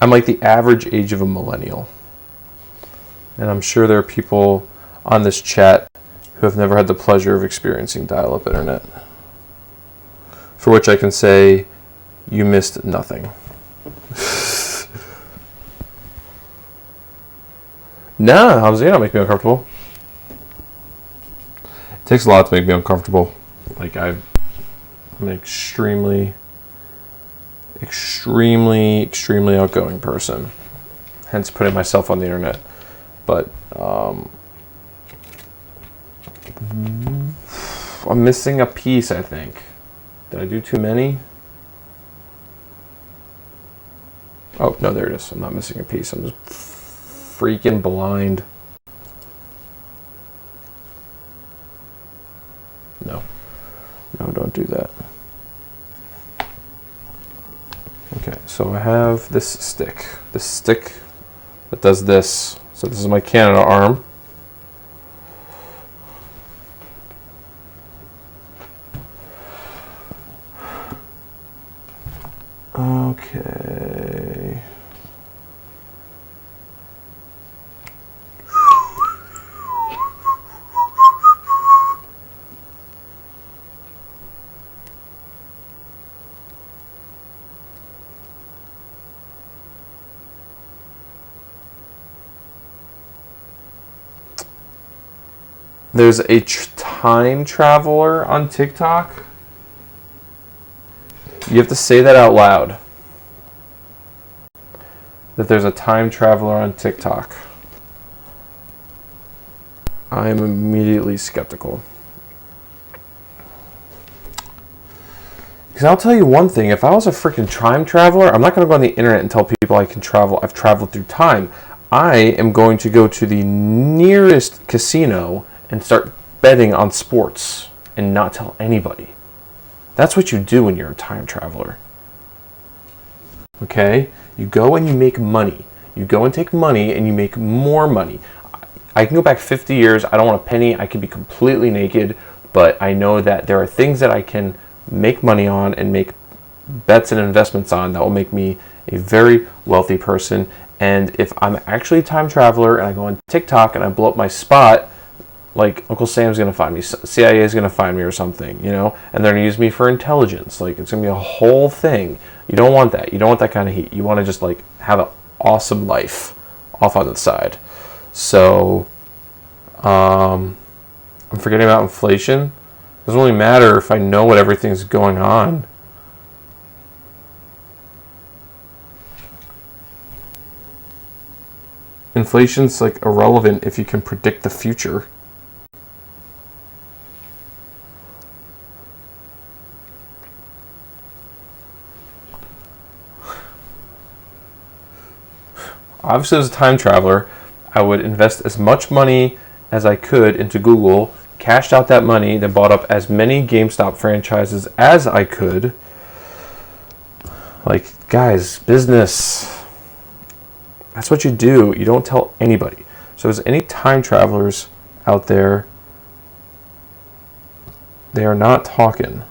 I'm like the average age of a millennial. And I'm sure there are people on this chat who have never had the pleasure of experiencing dial-up internet. For which I can say, you missed nothing. Nah, how's it make me uncomfortable? It takes a lot to make me uncomfortable. Like I'm an extremely outgoing person. Hence putting myself on the internet. But I'm missing a piece, I think. Did I do too many? Oh, no, there it is. I'm not missing a piece. I'm just freaking blind. No, don't do that. Okay, so I have this stick that does this. So this is my Canada arm. Okay. There's a time traveler on TikTok. You have to say that out loud. That there's a time traveler on TikTok. I am immediately skeptical. Because I'll tell you one thing, if I was a freaking time traveler, I'm not going to go on the internet and tell people I can travel. I've traveled through time. I am going to go to the nearest casino and start betting on sports and not tell anybody. That's what you do when you're a time traveler. Okay? You go and you make money. You go and take money and you make more money. I can go back 50 years. I don't want a penny. I can be completely naked. But I know that there are things that I can make money on and make bets and investments on that will make me a very wealthy person. And if I'm actually a time traveler and I go on TikTok and I blow up my spot, like Uncle Sam's going to find me, CIA is going to find me or something, you know, and they're going to use me for intelligence. Like, it's going to be a whole thing. You don't want that. You don't want that kind of heat. You want to just like have an awesome life off on the side. So, I'm forgetting about inflation. It doesn't really matter if I know what everything's going on. Inflation's like irrelevant if you can predict the future. Obviously, as a time traveler, I would invest as much money as I could into Google, cashed out that money, then bought up as many GameStop franchises as I could. Like, guys, business. That's what you do. You don't tell anybody. So, as any time travelers out there, they are not talking.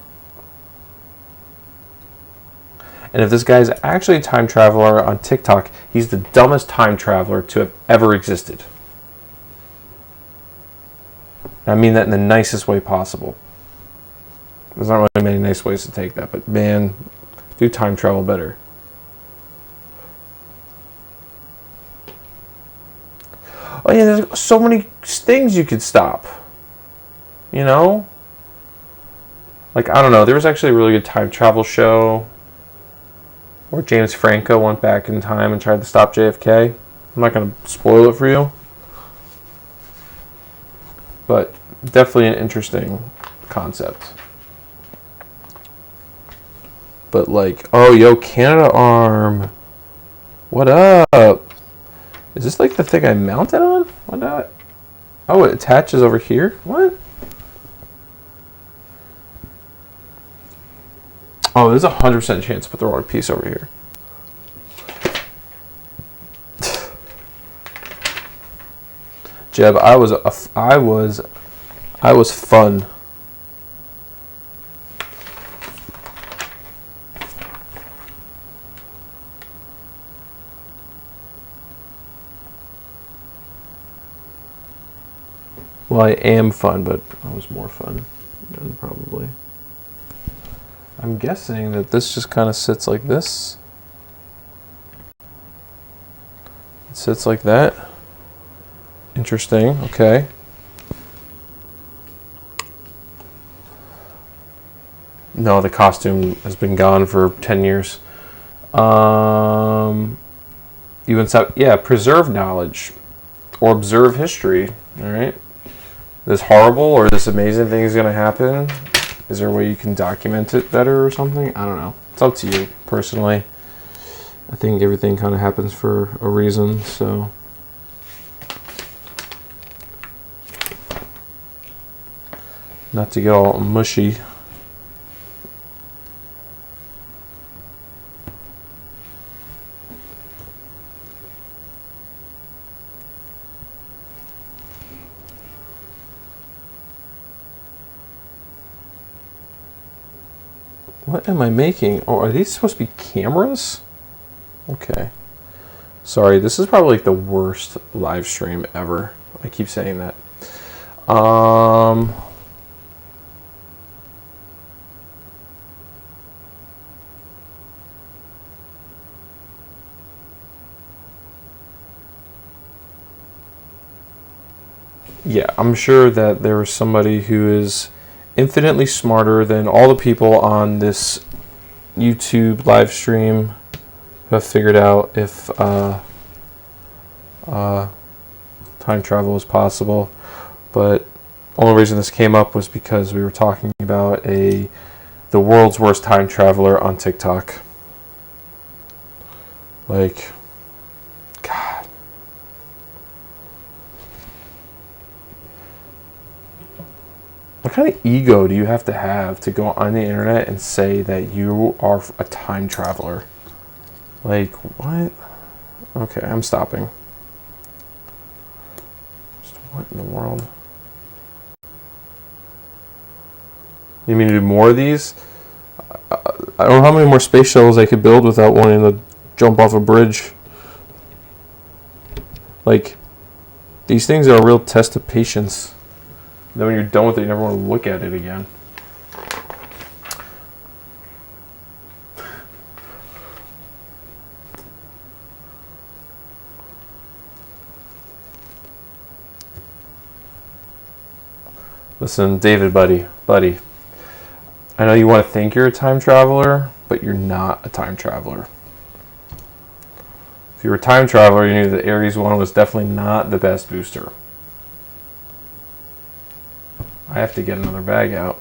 And if this guy's actually a time traveler on TikTok, he's the dumbest time traveler to have ever existed. I mean that in the nicest way possible. There's not really many nice ways to take that, but man, do time travel better. Oh yeah, there's so many things you could stop. You know? Like, I don't know, there was actually a really good time travel show where James Franco went back in time and tried to stop JFK. I'm not going to spoil it for you. But definitely an interesting concept. But like, oh, yo, Canada Arm. What up? Is this like the thing I mounted on? What not? Oh, it attaches over here? What? Oh, there's a 100% chance to put the wrong piece over here. Jeb, I was fun. Well, I am fun, but I was more fun than probably. I'm guessing that this just kind of sits like this. It sits like that. Interesting. Okay. No, the costume has been gone for 10 years. You insert, yeah, preserve knowledge or observe history. All right. This horrible or this amazing thing is going to happen. Is there a way you can document it better or something? I don't know. It's up to you, personally. I think everything kind of happens for a reason, so. Not to get all mushy. What am I making? Oh, are these supposed to be cameras? Okay. Sorry, this is probably like the worst live stream ever. I keep saying that. Yeah, I'm sure that there is somebody who is infinitely smarter than all the people on this YouTube live stream who have figured out if time travel is possible. But only reason this came up was because we were talking about the world's worst time traveler on TikTok. Like, God. What kind of ego do you have to go on the internet and say that you are a time traveler? Like, what? Okay, I'm stopping. Just what in the world? You mean to do more of these? I don't know how many more space shuttles I could build without wanting to jump off a bridge. Like, these things are a real test of patience. Then when you're done with it, you never want to look at it again. Listen, David, buddy. I know you want to think you're a time traveler, but you're not a time traveler. If you were a time traveler, you knew that Ares 1 was definitely not the best booster. I have to get another bag out.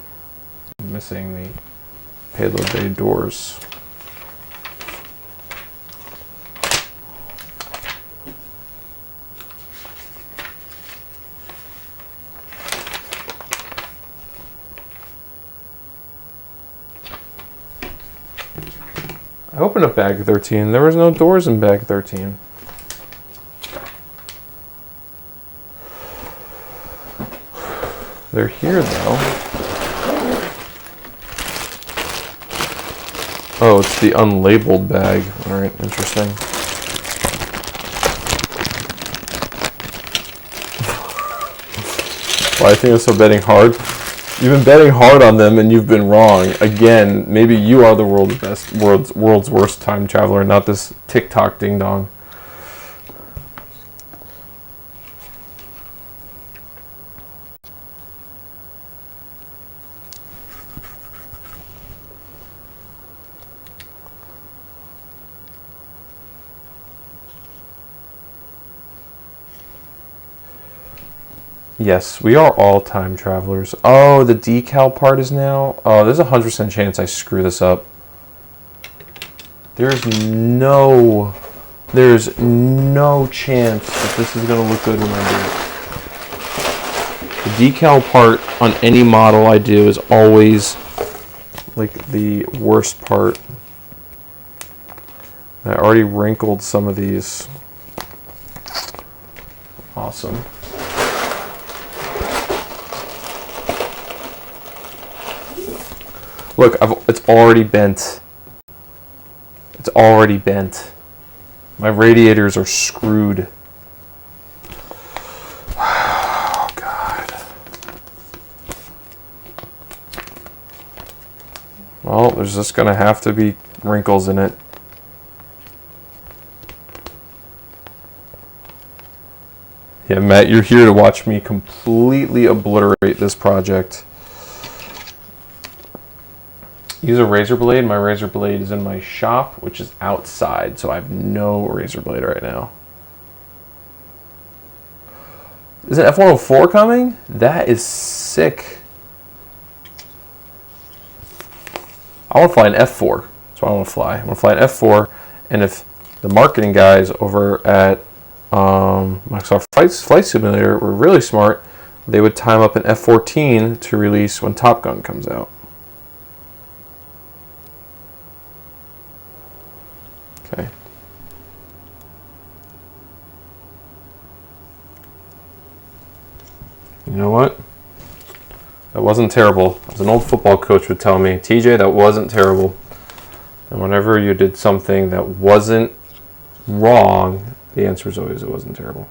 I'm missing the payload bay doors. I opened up bag 13. There was no doors in bag 13. They're here, though. Oh, it's the unlabeled bag. All right, interesting. Why I think I'm so betting hard? You've been betting hard on them, and you've been wrong again. Maybe you are the world's worst time traveler, not this TikTok ding dong. Yes, we are all time travelers. Oh, the decal part is now. Oh, there's a 100% chance I screw this up. There's no chance that this is going to look good when I do it. The decal part on any model I do is always like the worst part. I already wrinkled some of these. Awesome. Look, it's already bent. It's already bent. My radiators are screwed. Oh, God. Well, there's just going to have to be wrinkles in it. Yeah, Matt, you're here to watch me completely obliterate this project. Use a razor blade. My razor blade is in my shop, which is outside, so I have no razor blade right now. Is it F-104 coming? That is sick. I want to fly an F4. That's what I want to fly. I want to fly an F4, and if the marketing guys over at Microsoft Flight Simulator were really smart, they would time up an F-14 to release when Top Gun comes out. Okay. You know what? That wasn't terrible. As an old football coach would tell me, TJ, that wasn't terrible. And whenever you did something that wasn't wrong, the answer is always it wasn't terrible.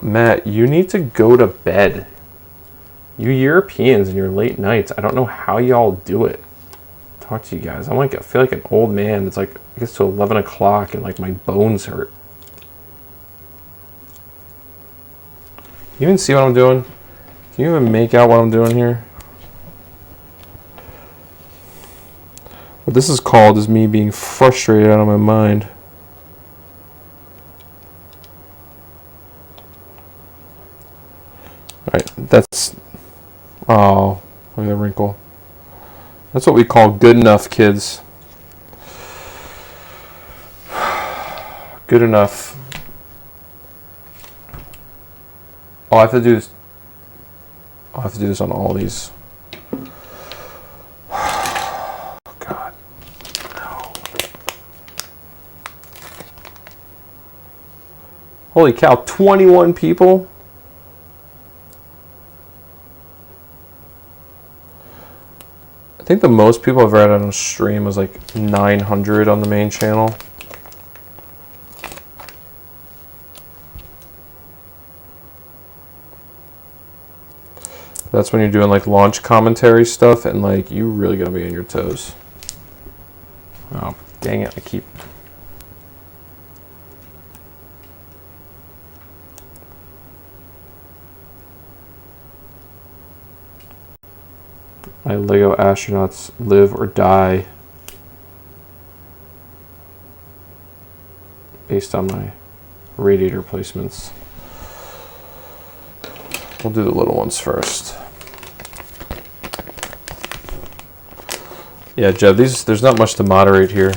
Matt, you need to go to bed. You Europeans and your late nights, I don't know how y'all do it. Talk to you guys. I feel like an old man. It's like it gets to 11 o'clock and like my bones hurt. You even see what I'm doing? Can you even make out what I'm doing here? What this is called is me being frustrated out of my mind. Alright, that's... Oh, look at the wrinkle. That's what we call good enough, kids. Good enough. Oh, I have to do this. I'll have to do this on all these. God. No. Holy cow, 21 people? I think the most people I've read on a stream was like 900 on the main channel. That's when you're doing like launch commentary stuff and like you really gotta be on your toes. Oh, dang it, I keep... My Lego astronauts live or die based on my radiator placements. We'll do the little ones first. Yeah, Jeb, there's not much to moderate here.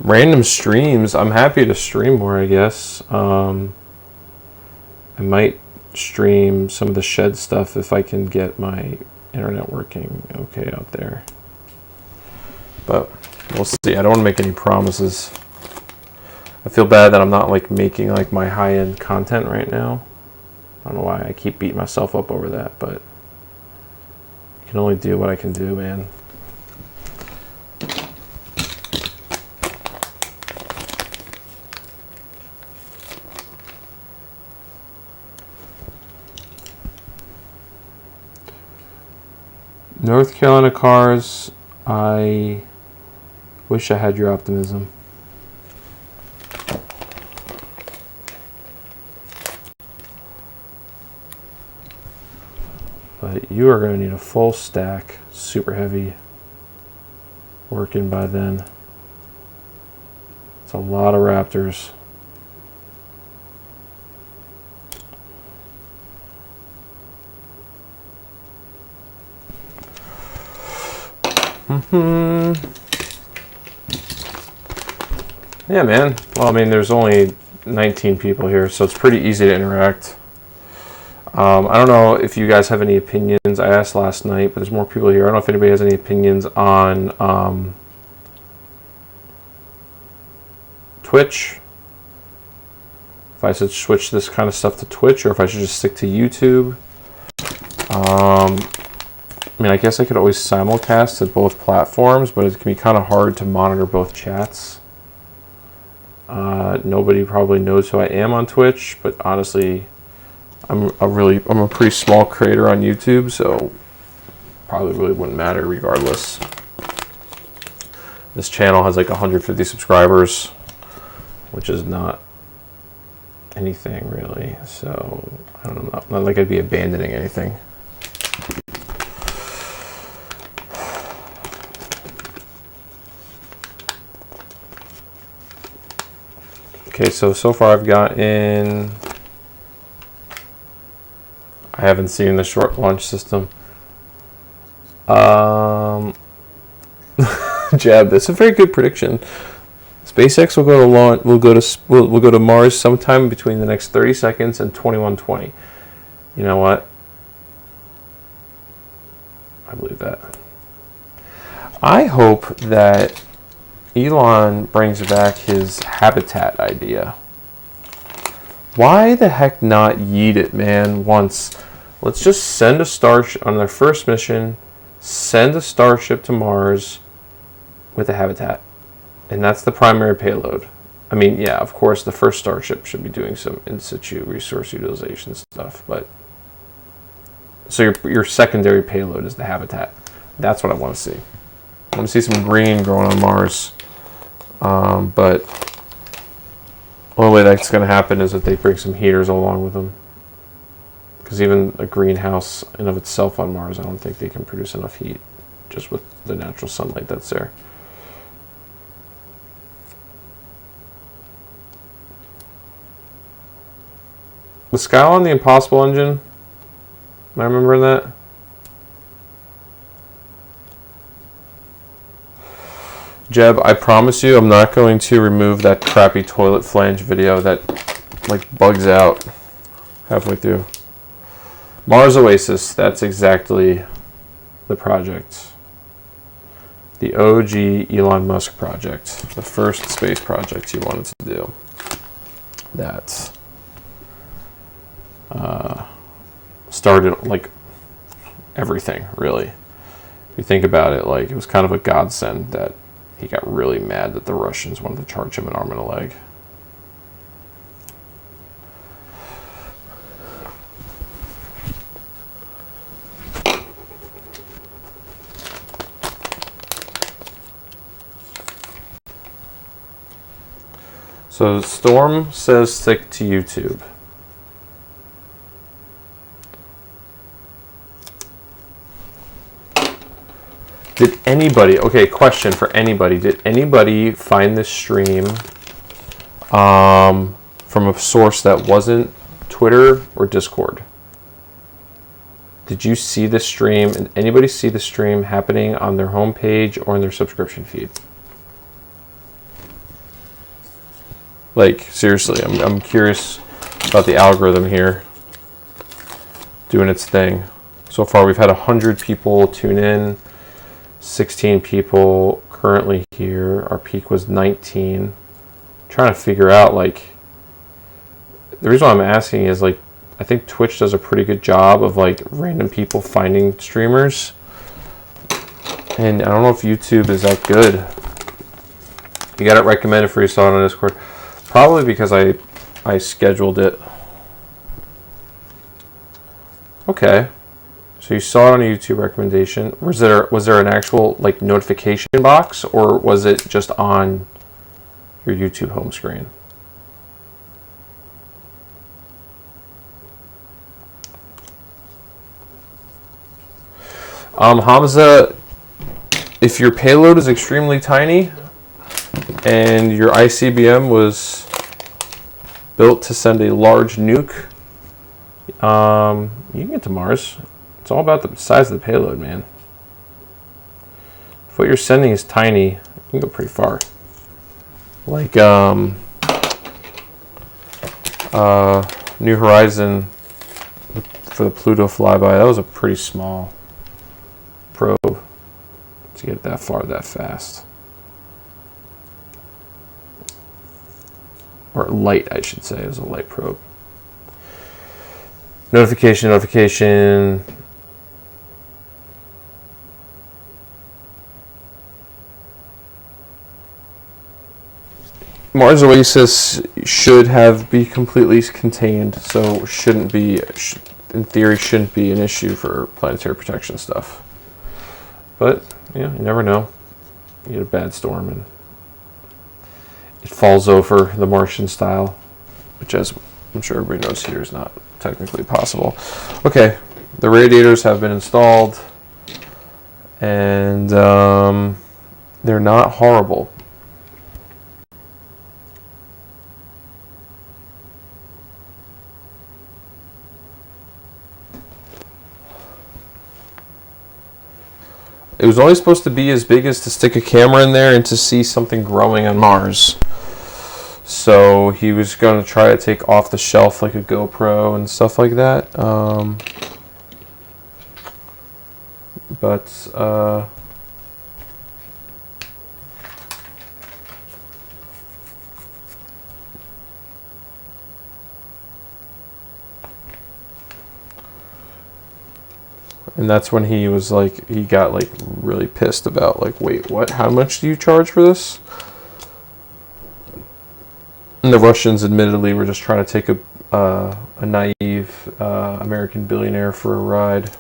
Random streams, I'm happy to stream more, I guess. I might stream some of the shed stuff if I can get my internet working okay out there. But we'll see. I don't want to make any promises. I feel bad that I'm not like making like my high-end content right now. I don't know why I keep beating myself up over that, but I can only do what I can do, man. North Carolina cars, I wish I had your optimism. But you are going to need a full stack, super heavy, working by then. It's a lot of Raptors. Yeah, man. Well, I mean, there's only 19 people here, so it's pretty easy to interact. I don't know if you guys have any opinions. I asked last night, but there's more people here. I don't know if anybody has any opinions on Twitch. If I should switch this kind of stuff to Twitch, or if I should just stick to YouTube. I mean, I guess I could always simulcast to both platforms, but it can be kind of hard to monitor both chats. Nobody probably knows who I am on Twitch, but honestly, I'm a pretty small creator on YouTube, so probably really wouldn't matter regardless. This channel has like 150 subscribers, which is not anything really. So I don't know, not like I'd be abandoning anything. Okay, so far I've gotten... I haven't seen the short launch system. Jab, that's a very good prediction. SpaceX will go to launch. We'll go to Mars sometime between the next 30 seconds and 21:20. You know what? I believe that. I hope that Elon brings back his habitat idea. Why the heck not yeet it, man, once? Let's just send a starship on their first mission, send a starship to Mars with a habitat. And that's the primary payload. I mean, yeah, of course, the first starship should be doing some in situ resource utilization stuff, but so your secondary payload is the habitat. That's what I want to see. I want to see some green growing on Mars. But only way that's going to happen is if they bring some heaters along with them. Because even a greenhouse in of itself on Mars, I don't think they can produce enough heat just with the natural sunlight that's there. Was Skylon the Impossible engine? Am I remembering that? Jeb, I promise you I'm not going to remove that crappy toilet flange video that like bugs out halfway through. Mars Oasis, that's exactly the project. The OG Elon Musk project. The first space project he wanted to do. That started like everything, really. If you think about it, like it was kind of a godsend that he got really mad that the Russians wanted to charge him an arm and a leg. So Storm says stick to YouTube. Did anybody, okay, question for anybody, did anybody find this stream from a source that wasn't Twitter or Discord? Did you see the stream, and anybody see the stream happening on their homepage or in their subscription feed? Like, seriously, I'm curious about the algorithm here doing its thing. So far, we've had 100 people tune in. 16 people currently here. Our peak was 19. I'm trying to figure out, like, the reason why I'm asking is, like, I think Twitch does a pretty good job of, like, random people finding streamers. And I don't know if YouTube is that good. You got it recommended for you, saw it on Discord. Probably because I scheduled it. Okay. So you saw it on a YouTube recommendation. Was there an actual like notification box, or was it just on your YouTube home screen? Hamza, if your payload is extremely tiny and your ICBM was built to send a large nuke, you can get to Mars. It's all about the size of the payload, man. If what you're sending is tiny, you can go pretty far. Like New Horizon for the Pluto flyby, that was a pretty small probe to get that far that fast. Or light, I should say. It was a light probe. Notification. Mars Oasis should be completely contained, so shouldn't be, in theory, shouldn't be an issue for planetary protection stuff. But, yeah, you never know. You get a bad storm and it falls over the Martian style, which, as I'm sure everybody knows here, is not technically possible. Okay, the radiators have been installed, and they're not horrible. It was only supposed to be as big as to stick a camera in there and to see something growing on Mars. So he was going to try to take off the shelf like a GoPro and stuff like that. And that's when he was like, he got like really pissed about like, wait, what? How much do you charge for this? And the Russians admittedly were just trying to take a naive American billionaire for a ride.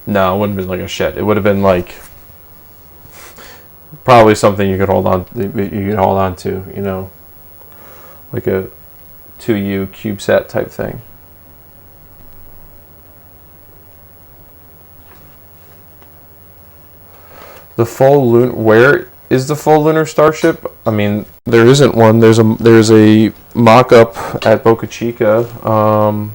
No, it wouldn't have been like a shed. It would have been like probably something you could hold on. You could hold on to, you know, like a 2U CubeSat type thing. The full where is the full lunar starship? I mean, there isn't one. There's a mock-up at Boca Chica.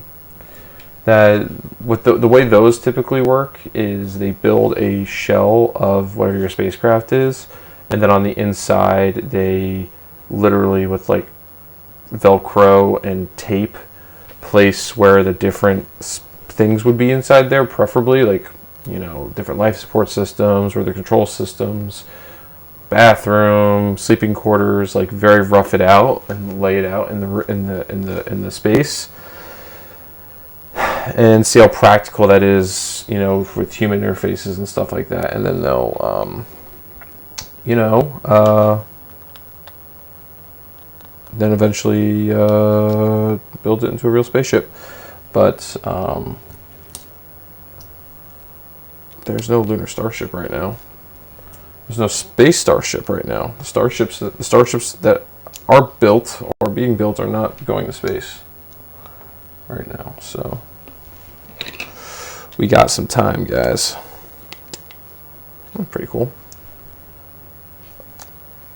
That with the way those typically work is they build a shell of whatever your spacecraft is, and then on the inside they literally with like Velcro and tape place where the different things would be inside there, preferably like, you know, different life support systems or the control systems, bathroom, sleeping quarters, like very rough it out and lay it out in the space. And see how practical that is, you know, with human interfaces and stuff like that. And then they'll, you know, then eventually build it into a real spaceship. But there's no lunar starship right now. There's no space starship right now. The starships that are built or being built are not going to space right now. So we got some time, guys. Pretty cool.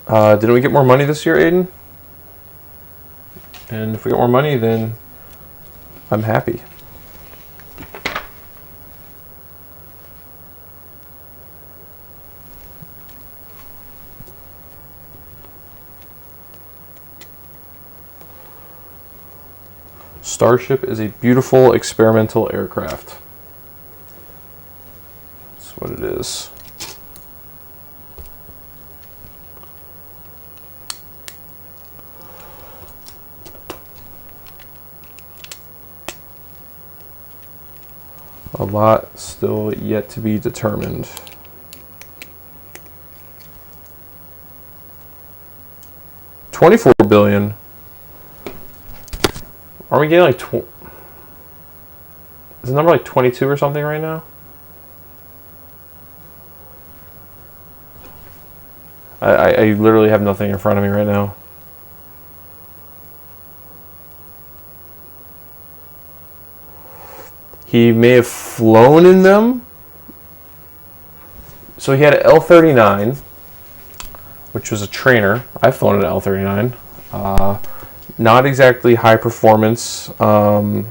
Didn't we get more money this year, Aiden? And if we get more money, then I'm happy. Starship is a beautiful experimental aircraft. What it is. A lot still yet to be determined. $24 billion. Are we getting like is the number like 22 or something right now? I literally have nothing in front of me right now. He may have flown in them. So he had an L-39, which was a trainer. I've flown an L-39. Not exactly high performance, but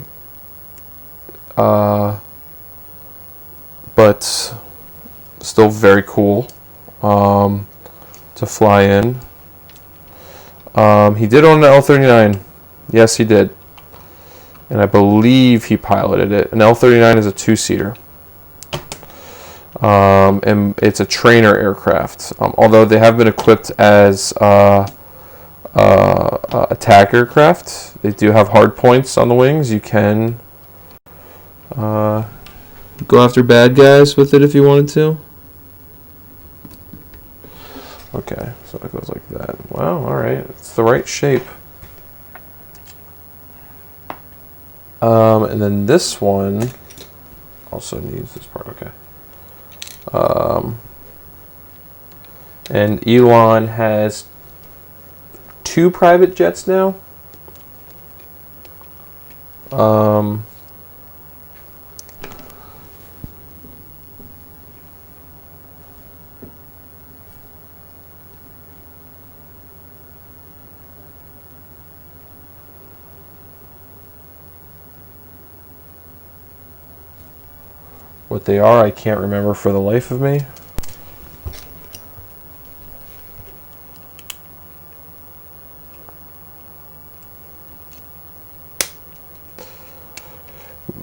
still very cool. To fly in. He did own an L-39. Yes, he did. And I believe he piloted it. An L-39 is a two-seater. And it's a trainer aircraft. Although they have been equipped as attack aircraft. They do have hard points on the wings. You can go after bad guys with it if you wanted to. Okay, so it goes like that. Wow, all right. It's the right shape. And then this one also needs this part. Okay. And Elon has 2 private jets now. What they are, I can't remember for the life of me.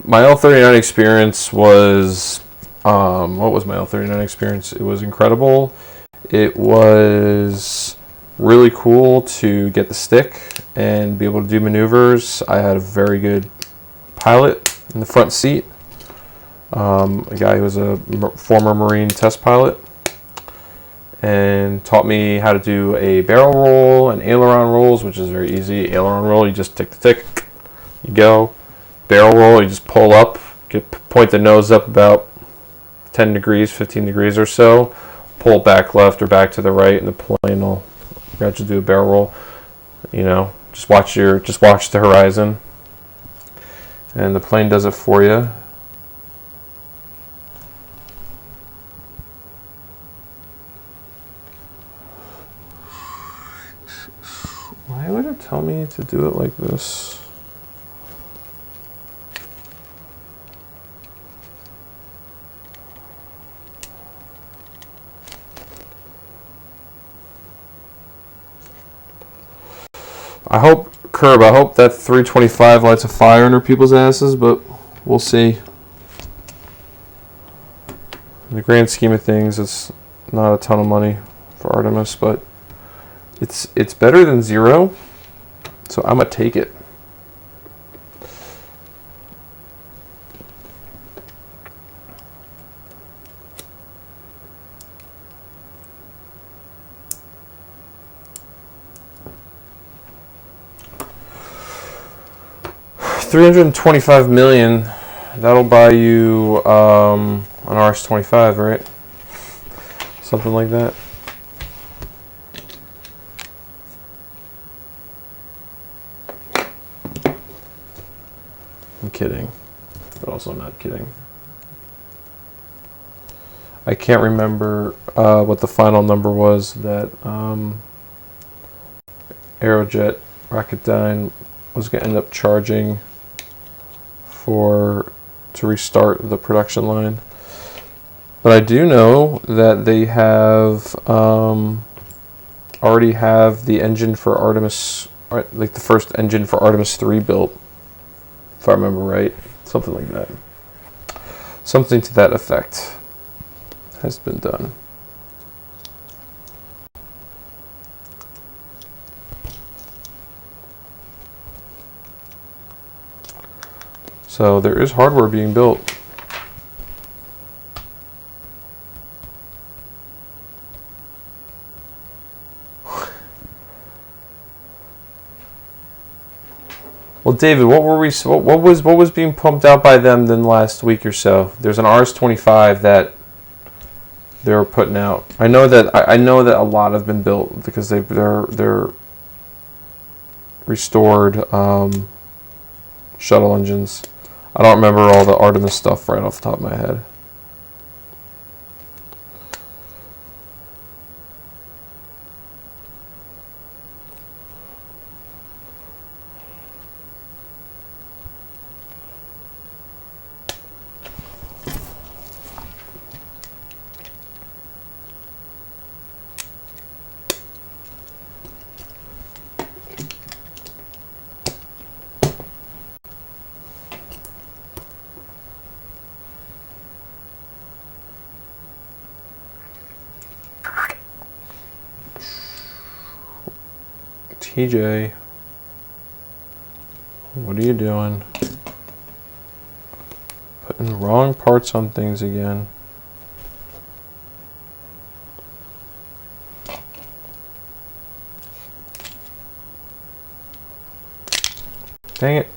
My L-39 experience was, what was my L-39 experience? It was incredible. It was really cool to get the stick and be able to do maneuvers. I had a very good pilot in the front seat. A guy who was a former Marine test pilot and taught me how to do a barrel roll and aileron rolls, which is very easy. Aileron roll, you just tick the tick, you go. Barrel roll, you just pull up, point the nose up about 10 degrees, 15 degrees or so, pull back left or back to the right, and the plane will gradually do a barrel roll. You know, just watch the horizon, and the plane does it for you. Why would it tell me to do it like this? I hope that 325 lights a fire under people's asses, but we'll see. In the grand scheme of things, it's not a ton of money for Artemis, but it's better than zero, so I'm gonna take it. $325 million. That'll buy you an RS-25, right? Something like that. I'm kidding, but also not kidding. I can't remember what the final number was that Aerojet Rocketdyne was going to end up charging to restart the production line. But I do know that they have already have the engine for Artemis, like the first engine for Artemis 3 built, if I remember right. Something like that. Something to that effect has been done. So there is hardware being built. Well, David, what was being pumped out by them then last week or so? There's an RS-25 that they were putting out. I know that a lot have been built because they're restored shuttle engines. I don't remember all the Artemis stuff right off the top of my head. TJ, what are you doing? Putting wrong parts on things again. Dang it.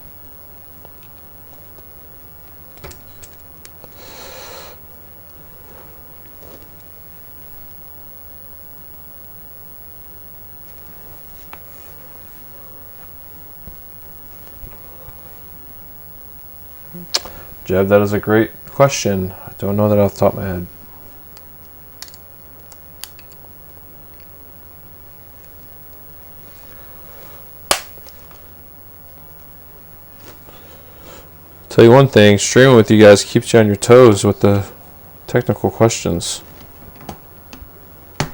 Jeb, that is a great question. I don't know that off the top of my head. Tell you one thing, streaming with you guys keeps you on your toes with the technical questions. It's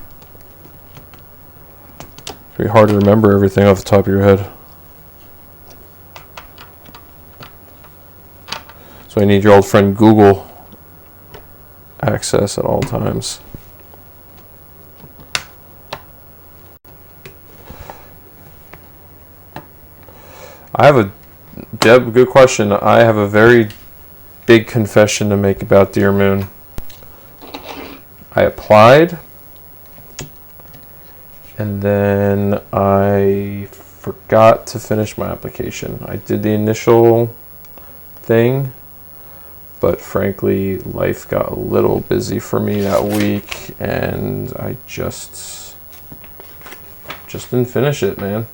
very hard to remember everything off the top of your head. So I need your old friend Google access at all times. Deb, good question. I have a very big confession to make about Deer Moon. I applied, and then I forgot to finish my application. I did the initial thing, but frankly, life got a little busy for me that week, and I just didn't finish it, man.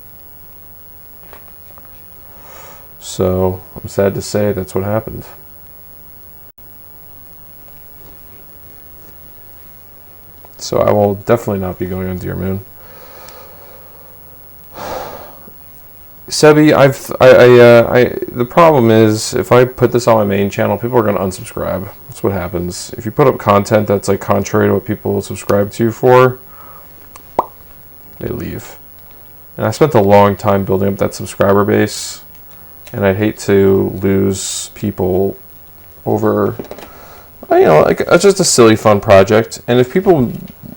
So I'm sad to say that's what happened. So I will definitely not be going on Deer Moon. Sebi, the problem is if I put this on my main channel, people are going to unsubscribe. That's what happens. If you put up content that's like contrary to what people subscribe to you for, they leave. And I spent a long time building up that subscriber base, and I'd hate to lose people over, like it's just a silly fun project. And if people,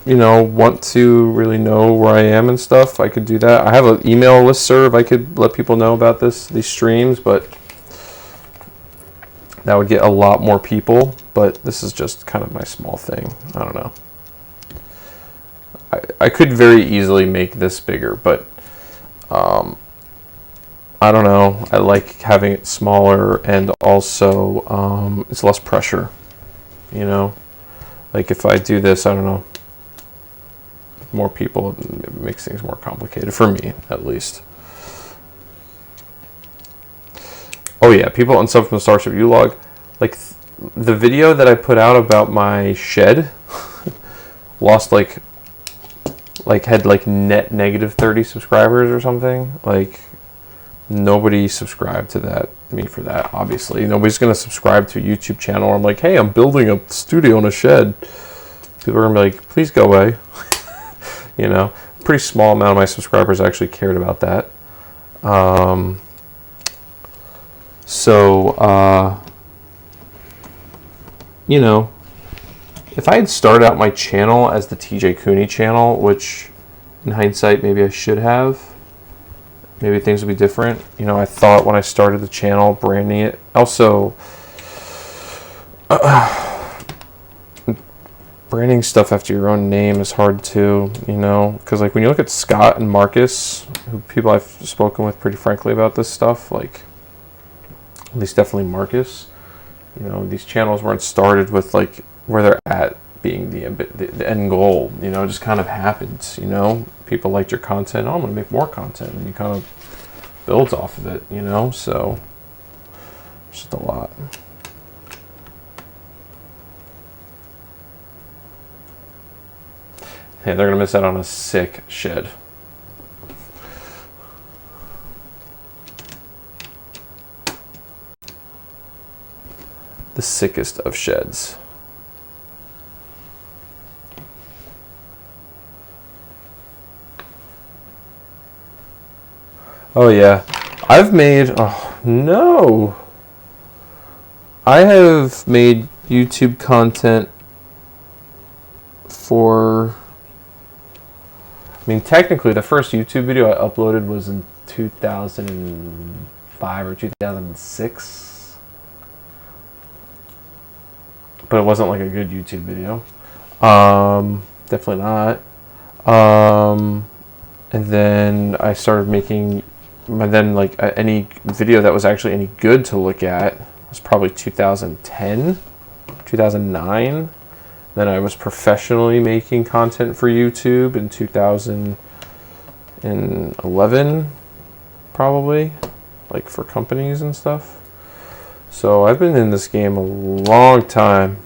want to really know where I am and stuff, I could do that. I have an email listserv. I could let people know about these streams, but that would get a lot more people. But this is just kind of my small thing. I don't know. I could very easily make this bigger, but I don't know. I like having it smaller, and also it's less pressure. Like if I do this, I don't know, more people, it makes things more complicated for me, at least. Oh yeah, people unsub from the Starship U-Log. Like the video that I put out about my shed lost had net negative 30 subscribers or something. Like nobody subscribed to that, for that, obviously. Nobody's going to subscribe to a YouTube channel where I'm like, hey, I'm building a studio in a shed. People are going to be like, please go away. A pretty small amount of my subscribers actually cared about that. If I had started out my channel as the TJ Cooney channel, which in hindsight maybe I should have, maybe things would be different. I thought when I started the channel, branding it. Also, branding stuff after your own name is hard too, because like when you look at Scott and Marcus, who people I've spoken with pretty frankly about this stuff, like at least definitely Marcus, these channels weren't started with like where they're at being the end goal. It just kind of happens. People liked your content. Oh, I'm gonna make more content, and you kind of builds off of it. So it's just a lot. Hey, they're gonna miss out on a sick shed. The sickest of sheds. Oh yeah, I have made YouTube content for, technically the first YouTube video I uploaded was in 2005 or 2006, but it wasn't like a good YouTube video. Definitely not. And then I started making, any video that was actually any good to look at was probably 2010, 2009. Then I was professionally making content for YouTube in 2011, probably, like for companies and stuff. So I've been in this game a long time,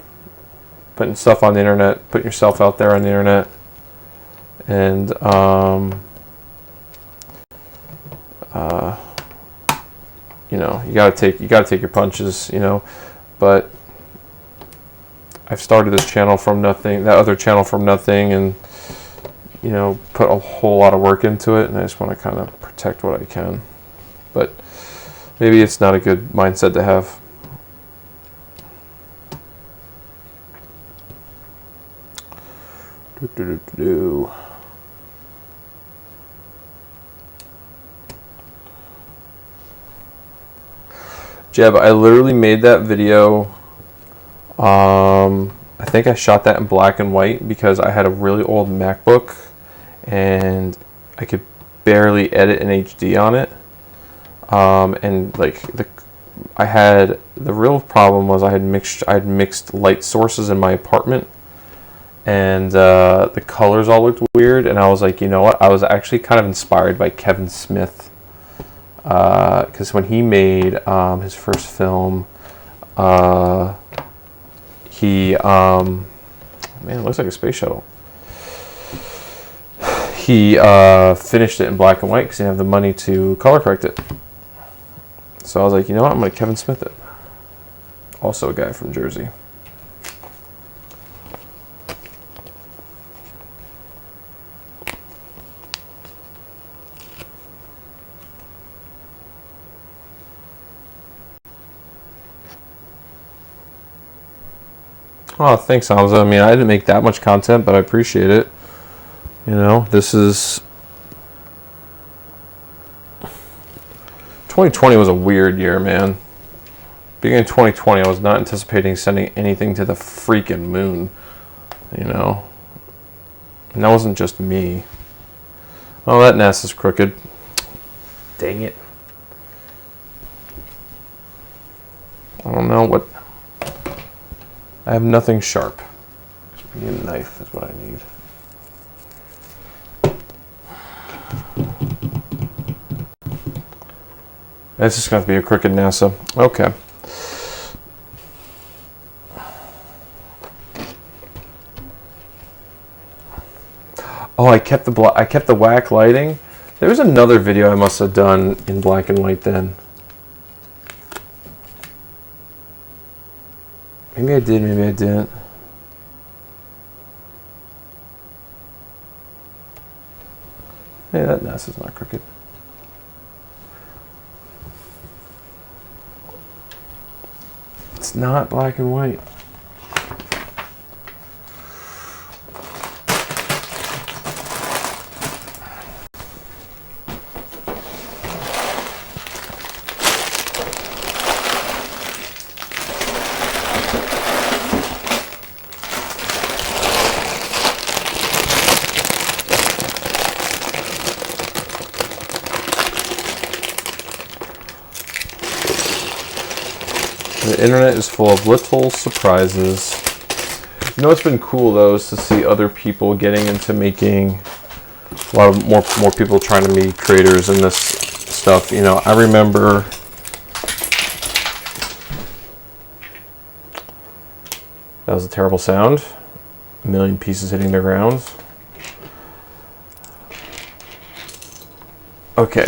putting stuff on the internet, putting yourself out there on the internet, and you gotta take your punches, but I've started this channel from nothing, that other channel from nothing, and put a whole lot of work into it, and I just want to kind of protect what I can. But maybe it's not a good mindset to have. Jeb, I literally made that video. I think I shot that in black and white because I had a really old MacBook and I could barely edit in HD on it. And like I had, the real problem was I had mixed light sources in my apartment, and the colors all looked weird, and I was like, you know what, I was actually kind of inspired by Kevin Smith, because when he made his first film, he man, it looks like a space shuttle. He finished it in black and white because he didn't have the money to color correct it. So I was like, you know what, I'm going to Kevin Smith it. Also a guy from Jersey. Oh, thanks, Hamza. I mean, I didn't make that much content, but I appreciate it. You know, this is... 2020 was a weird year, man. Beginning of 2020, I was not anticipating sending anything to the freaking moon. You know? And that wasn't just me. Oh, that NASA's crooked. Dang it. I don't know what... I have nothing sharp. Just need a knife is what I need. It's just going to be a crooked NASA. Okay. Oh, I kept the whack lighting. There was another video I must have done in black and white then. Maybe I did, maybe I didn't. Hey, that NASA's not crooked. It's not black and white. The internet is full of little surprises. You know what's been cool though is to see other people getting into making, a lot of more people trying to be creators in this stuff. You know, I remember that was a terrible sound. A million pieces hitting the ground. Okay.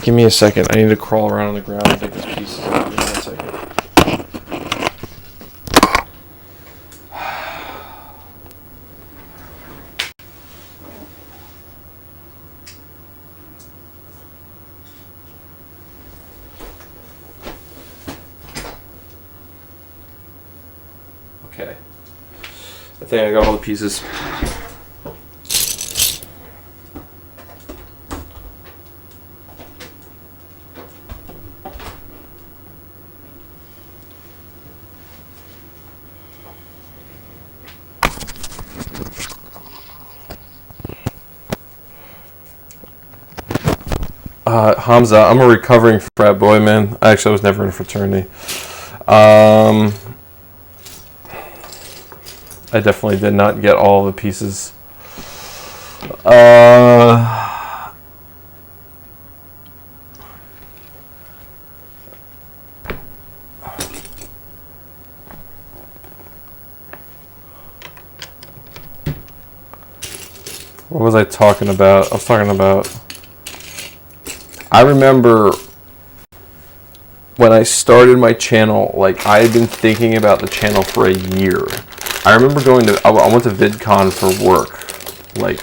Give me a second. I need to crawl around on the ground and take this piece out. Give me 1 second. Okay. I think I got all the pieces. Hamza, I'm a recovering frat boy, man. Actually, I was never in a fraternity. I definitely did not get all the pieces. What was I talking about? I was talking about... I remember when I started my channel, like I had been thinking about the channel for a year. I remember I went to VidCon for work, like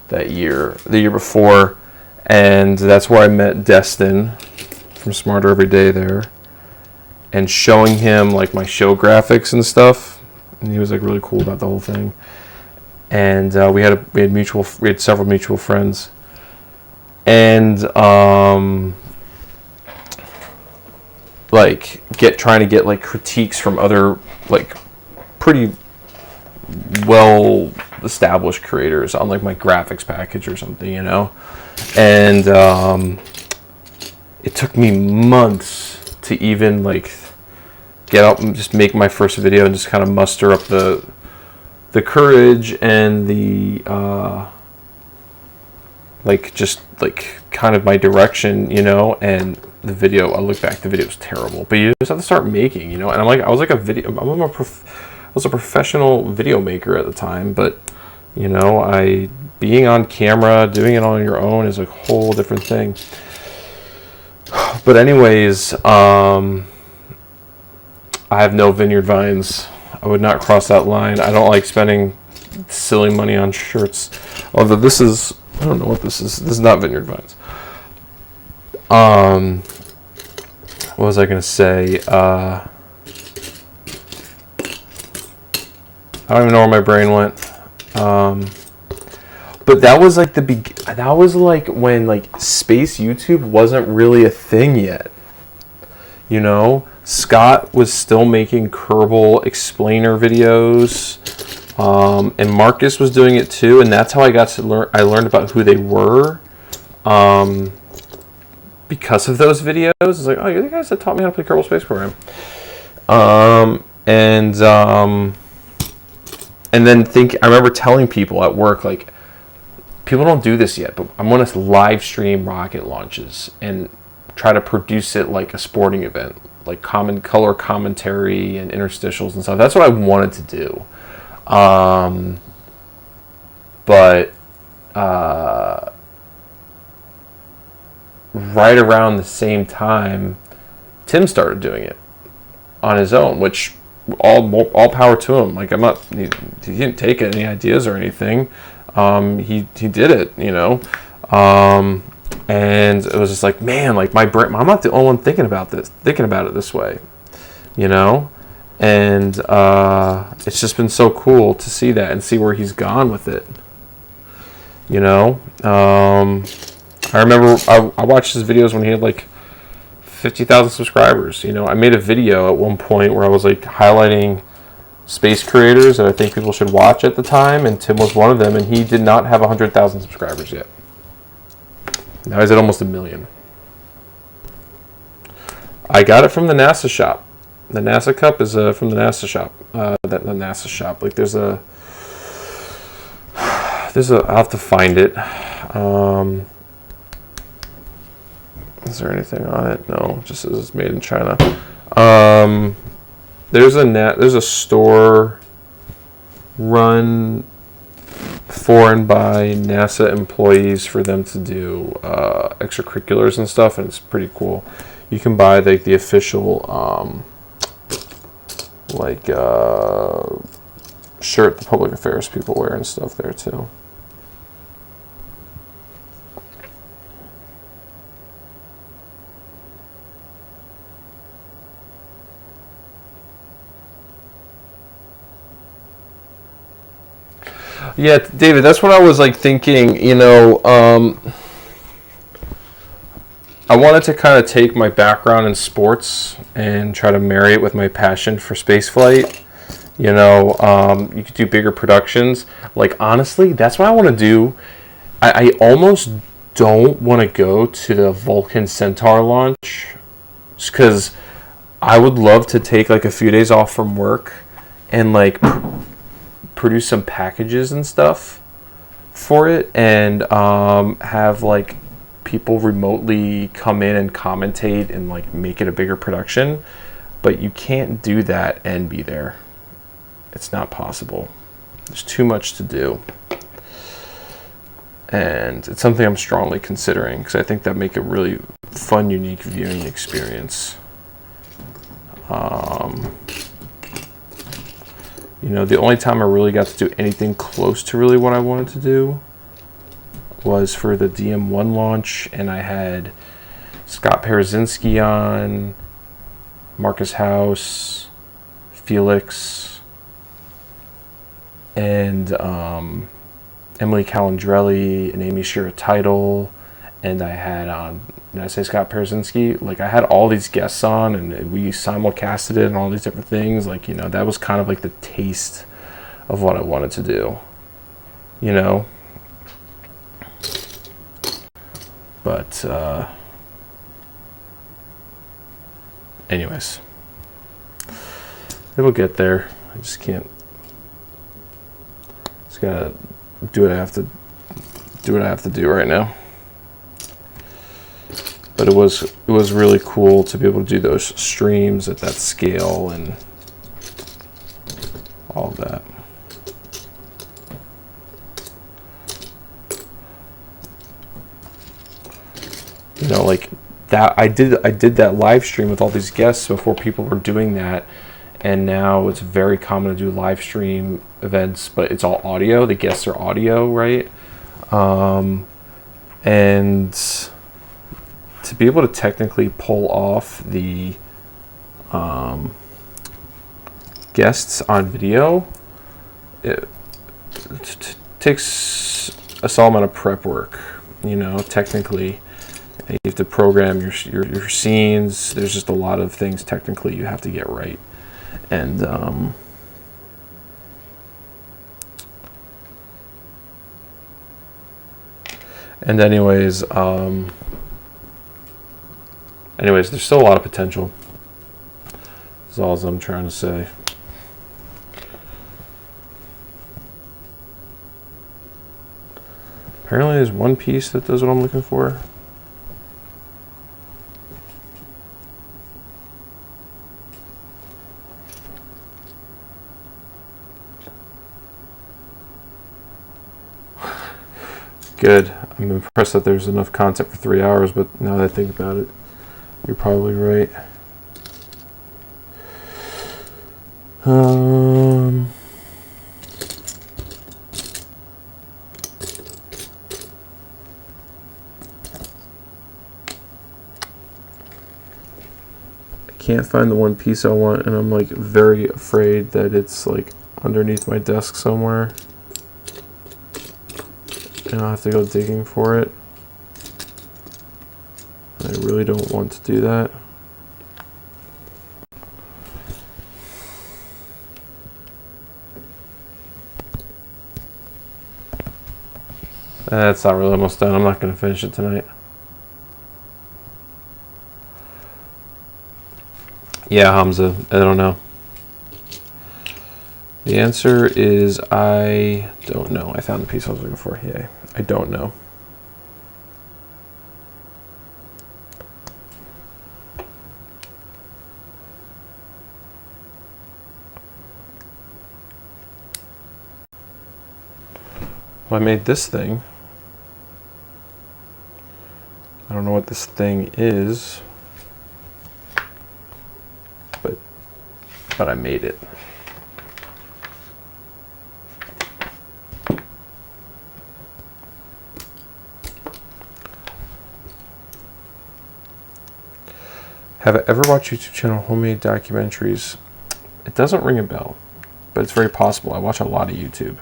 the year before, and that's where I met Destin from Smarter Every Day there, and showing him like my show graphics and stuff, and he was like really cool about the whole thing. And we had several mutual friends. And trying to get like critiques from other like pretty well established creators on like my graphics package or something, you know. And it took me months to even like get out and just make my first video and just kind of muster up the courage and the like just like kind of my direction, you know. And the video, I look back, the video was terrible, but you just have to start making, you know. And I was a professional video maker at the time, but you know, being on camera, doing it on your own is a whole different thing. But anyways, I have no vineyard vines. I would not cross that line. I don't like spending silly money on shirts. Although this is, I don't know what this is. This is not vineyard vines. What was I going to say? I don't even know where my brain went. But that was like that was like when like Space YouTube wasn't really a thing yet. You know, Scott was still making Kerbal explainer videos, and Marcus was doing it too, and that's how I got to learn. I learned about who they were, because of those videos. It's like, oh, you're the guys that taught me how to play Kerbal Space Program, and then I remember telling people at work, like, people don't do this yet, but I'm going to live stream rocket launches and try to produce it like a sporting event, like common color commentary and interstitials and stuff. That's what I wanted to do. But right around the same time, Tim started doing it on his own, which all power to him. Like, he didn't take any ideas or anything. He did it, you know. And it was just like, man, like my brain, I'm not the only one thinking about it this way, you know. And it's just been so cool to see that and see where he's gone with it, you know. I remember I watched his videos when he had like 50,000 subscribers. You know, I made a video at one point where I was like highlighting space creators that I think people should watch at the time, and Tim was one of them, and he did not have 100,000 subscribers yet. Now he's at almost 1 million. I got it from the NASA shop. The NASA cup is from the NASA shop. The NASA shop. Like there's I'll have to find it. Is there anything on it? No, it just says it's made in China. There's a store run for and by NASA employees for them to do extracurriculars and stuff, and it's pretty cool. You can buy like the official shirt the public affairs people wear and stuff there too. Yeah, David, that's what I was like thinking, you know. I wanted to kind of take my background in sports and try to marry it with my passion for spaceflight. You know, you could do bigger productions. Like, honestly, that's what I want to do. I almost don't want to go to the Vulcan Centaur launch, just because I would love to take like a few days off from work and like produce some packages and stuff for it, and have like people remotely come in and commentate and like make it a bigger production. But you can't do that and be there. It's not possible. There's too much to do, and it's something I'm strongly considering because I think that make a really fun, unique viewing experience. You know, the only time I really got to do anything close to really what I wanted to do was for the DM1 launch, and I had Scott Parazynski on, Marcus House, Felix, and Emily Calandrelli and Amy Shira Title, and I had on, did I say Scott Parazynski? Like, I had all these guests on, and we simulcasted it and all these different things. Like, you know, that was kind of like the taste of what I wanted to do, you know? anyways, it'll get there. I just can't. Just gotta do what I have to do right now. But it was really cool to be able to do those streams at that scale and all of that. You know, like that. I did that live stream with all these guests before people were doing that, and now it's very common to do live stream events, but it's all audio. The guests are audio, right? And to be able to technically pull off the guests on video, it takes a small amount of prep work. You know, technically, you have to program your scenes. There's just a lot of things technically you have to get right, and anyways, there's still a lot of potential. That's all I'm trying to say. Apparently there's one piece that does what I'm looking for. Good. I'm impressed that there's enough content for 3 hours, but now that I think about it, you're probably right. I can't find the one piece I want, and I'm like very afraid that it's like underneath my desk somewhere, and I'll have to go digging for it. I really don't want to do that. That's not really almost done. I'm not going to finish it tonight. Yeah, Hamza, I don't know. The answer is I don't know. I found the piece I was looking for. Yay. I don't know. Well, I made this thing. I don't know what this thing is, but I made it. Have I ever watched YouTube channel homemade documentaries? It doesn't ring a bell, but it's very possible. I watch a lot of YouTube,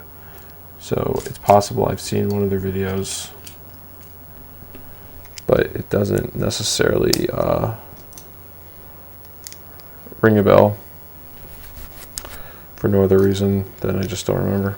so it's possible I've seen one of their videos, but it doesn't necessarily ring a bell for no other reason than I just don't remember.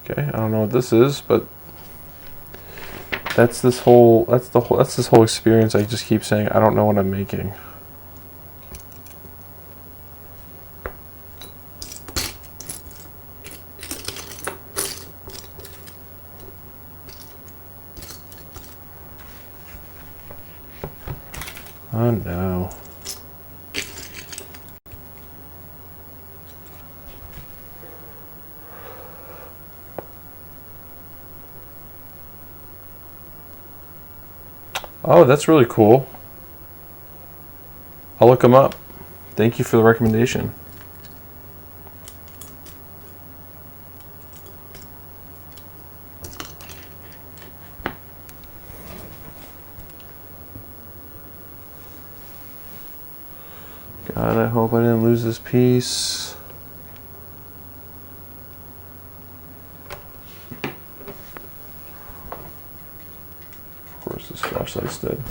Okay, I don't know what this is, but that's this whole experience. I just keep saying I don't know what I'm making. Oh no. Oh, that's really cool. I'll look them up. Thank you for the recommendation. God, I hope I didn't lose this piece. Of course, this flashlight's dead.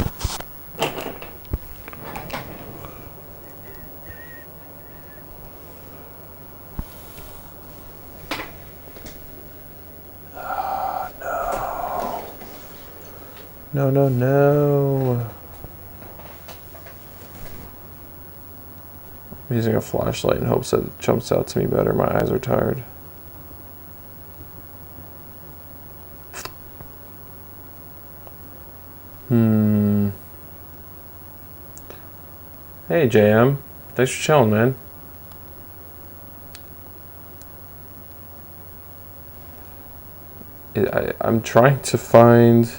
No, no, no. I'm using a flashlight in hopes that it jumps out to me better. My eyes are tired. Hey, JM. Thanks for chilling, man. I'm trying to find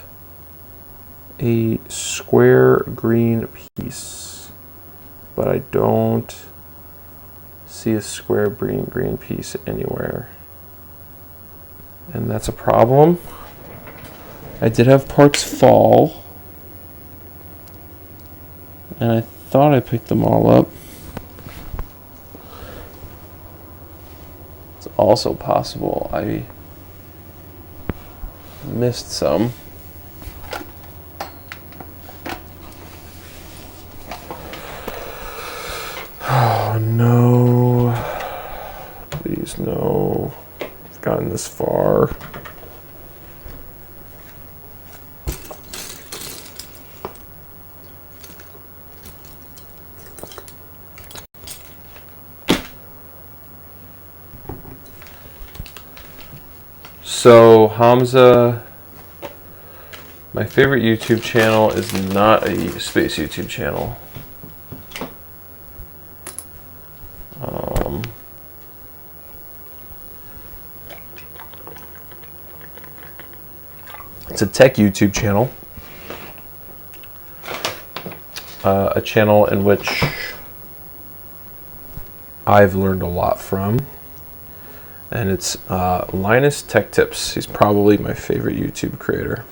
a square green piece, but I don't see a square green piece anywhere, and that's a problem. I did have parts fall, and I thought I picked them all up. It's also possible I missed some. Oh no. Please no. I've gotten this far. So Hamza, my favorite YouTube channel is not a space YouTube channel. It's a tech YouTube channel, a channel in which I've learned a lot from, and it's Linus Tech Tips. He's probably my favorite YouTube creator.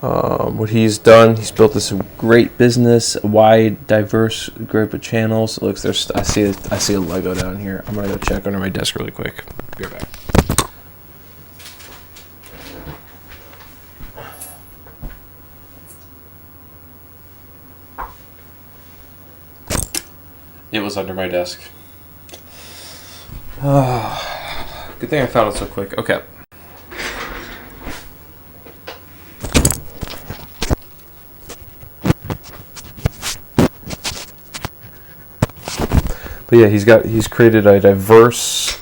What he's done, he's built this great business, a wide, diverse group of channels. Look, there's I see a Lego down here. I'm gonna go check under my desk really quick. Be right back. It was under my desk. Good thing I found it so quick. Okay. But yeah, he's created a diverse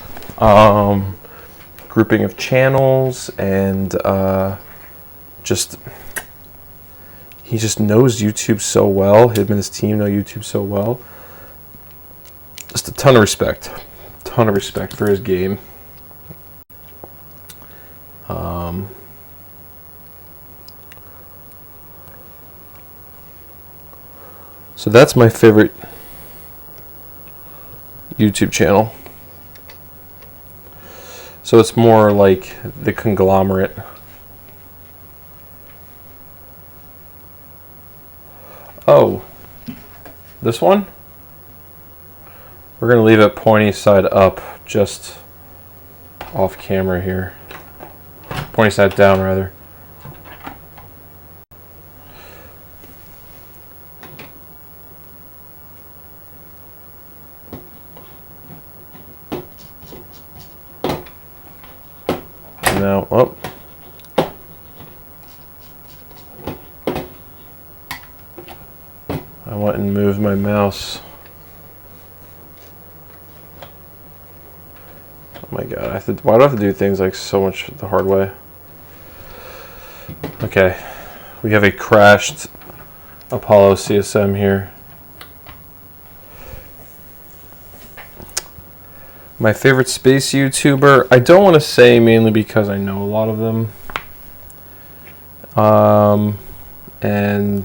grouping of channels, and he just knows YouTube so well. Him and his team know YouTube so well. Just a ton of respect for his game. So that's my favorite YouTube channel. So it's more like the conglomerate. Oh, this one? We're going to leave it pointy side up, just off camera here. Pointy side down, rather. Now, oh. I went and moved my mouse. Oh my god, why do I have to do things like so much the hard way? Okay, we have a crashed Apollo CSM here. My favorite space YouTuber, I don't want to say mainly because I know a lot of them. And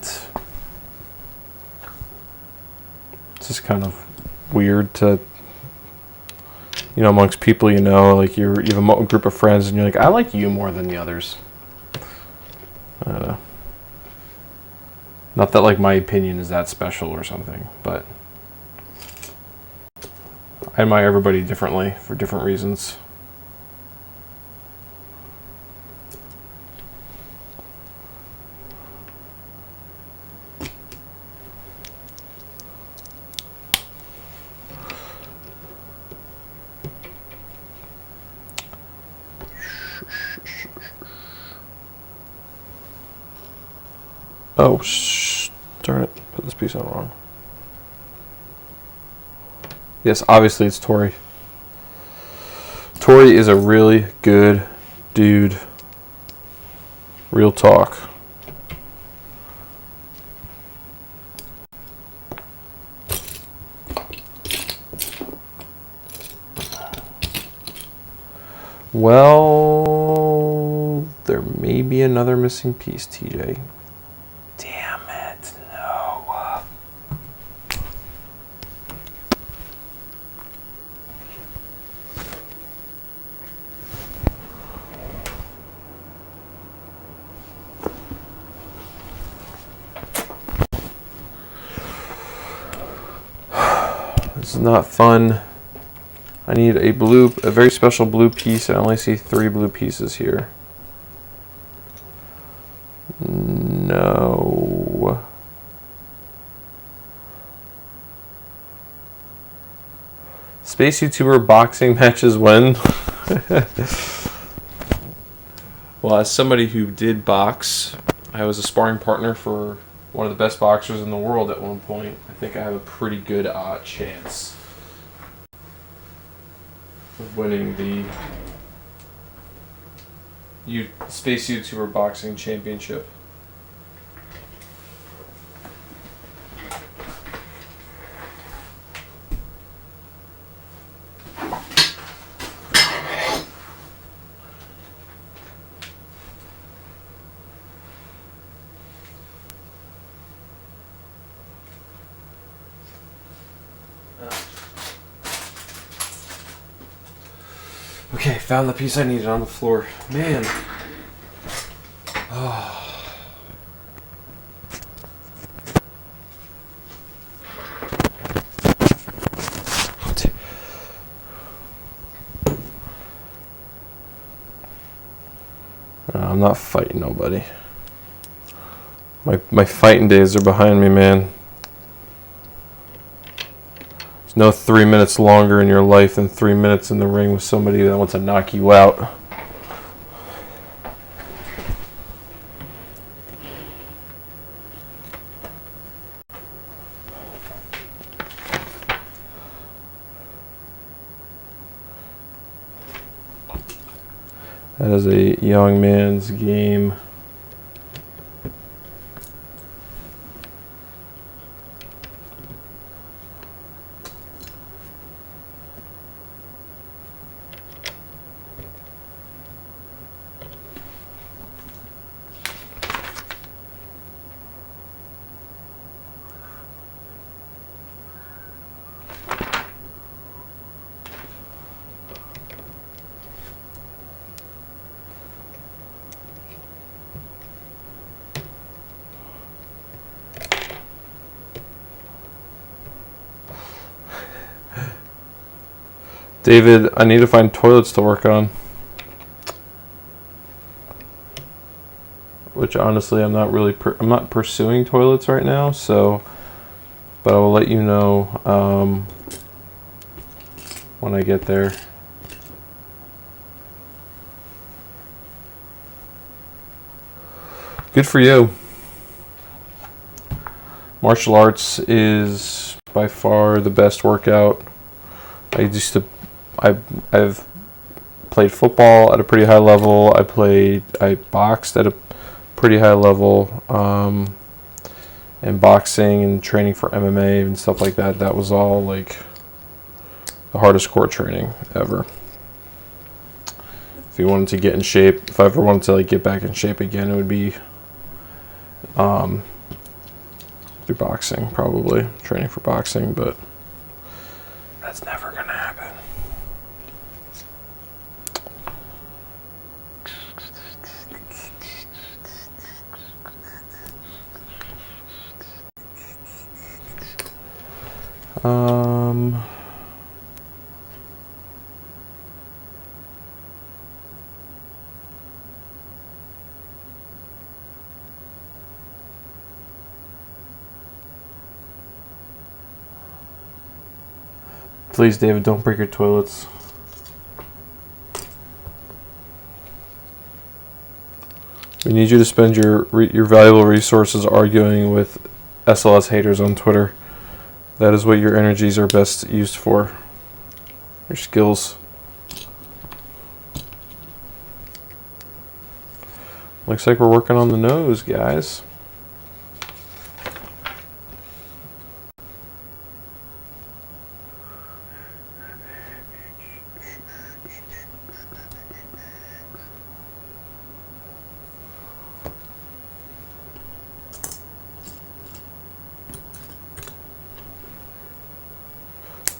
it's just kind of weird to, you know, amongst people, you know, like you have a group of friends and you're like, I like you more than the others. I don't know. Not that like my opinion is that special or something, but I admire everybody differently for different reasons. Oh, darn it. Put this piece on wrong. Yes, obviously it's Tori. Tori is a really good dude. Real talk. Well, there may be another missing piece, TJ. Damn it, no. This is not fun. I need a very special blue piece. I only see 3 blue pieces here. No. Space YouTuber boxing matches when? Well, as somebody who did box, I was a sparring partner for one of the best boxers in the world at one point. I think I have a pretty good chance of winning the Space YouTuber Boxing Championship. Okay, found the piece I needed on the floor. Man. Oh. I'm not fighting nobody. My fighting days are behind me, man. There's no 3 minutes longer in your life than 3 minutes in the ring with somebody that wants to knock you out. That is a young man's game. David, I need to find toilets to work on. Which honestly, I'm not really I'm not pursuing toilets right now, so but I will let you know when I get there. Good for you. Martial arts is by far the best workout. I've played football at a pretty high level. I boxed at a pretty high level, and boxing and training for MMA and stuff like that. That was all like the hardest core training ever. If you wanted to get in shape, if I ever wanted to like get back in shape again, it would be through boxing, probably training for boxing, but that's never gonna happen. Um, please, David, don't break your toilets. We need you to spend your valuable resources arguing with SLS haters on Twitter. That is what your energies are best used for. Your skills. Looks like we're working on the nose, guys.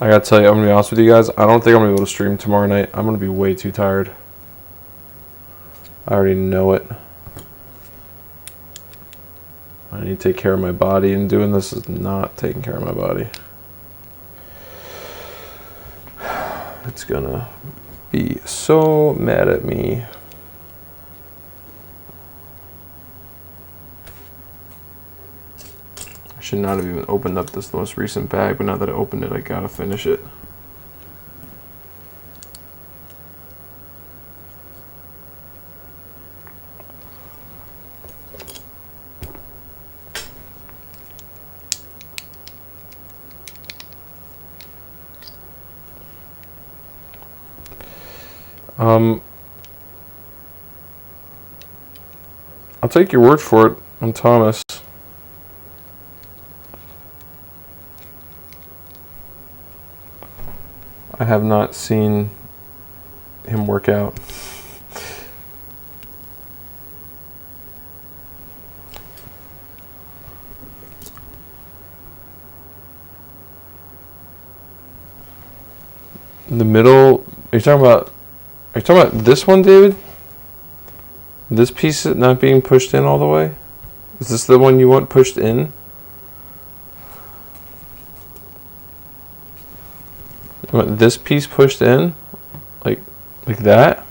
I gotta tell you, I'm gonna be honest with you guys. I don't think I'm gonna be able to stream tomorrow night. I'm gonna be way too tired. I already know it. I need to take care of my body, and doing this is not taking care of my body. It's gonna be so mad at me. I should not have even opened up this most recent bag, but now that I opened it, I gotta finish it. I'll take your word for it on Thomas. I have not seen him work out. In the middle, are you talking about this one, David? This piece not being pushed in all the way? Is this the one you want pushed in? You want this piece pushed in? Like that?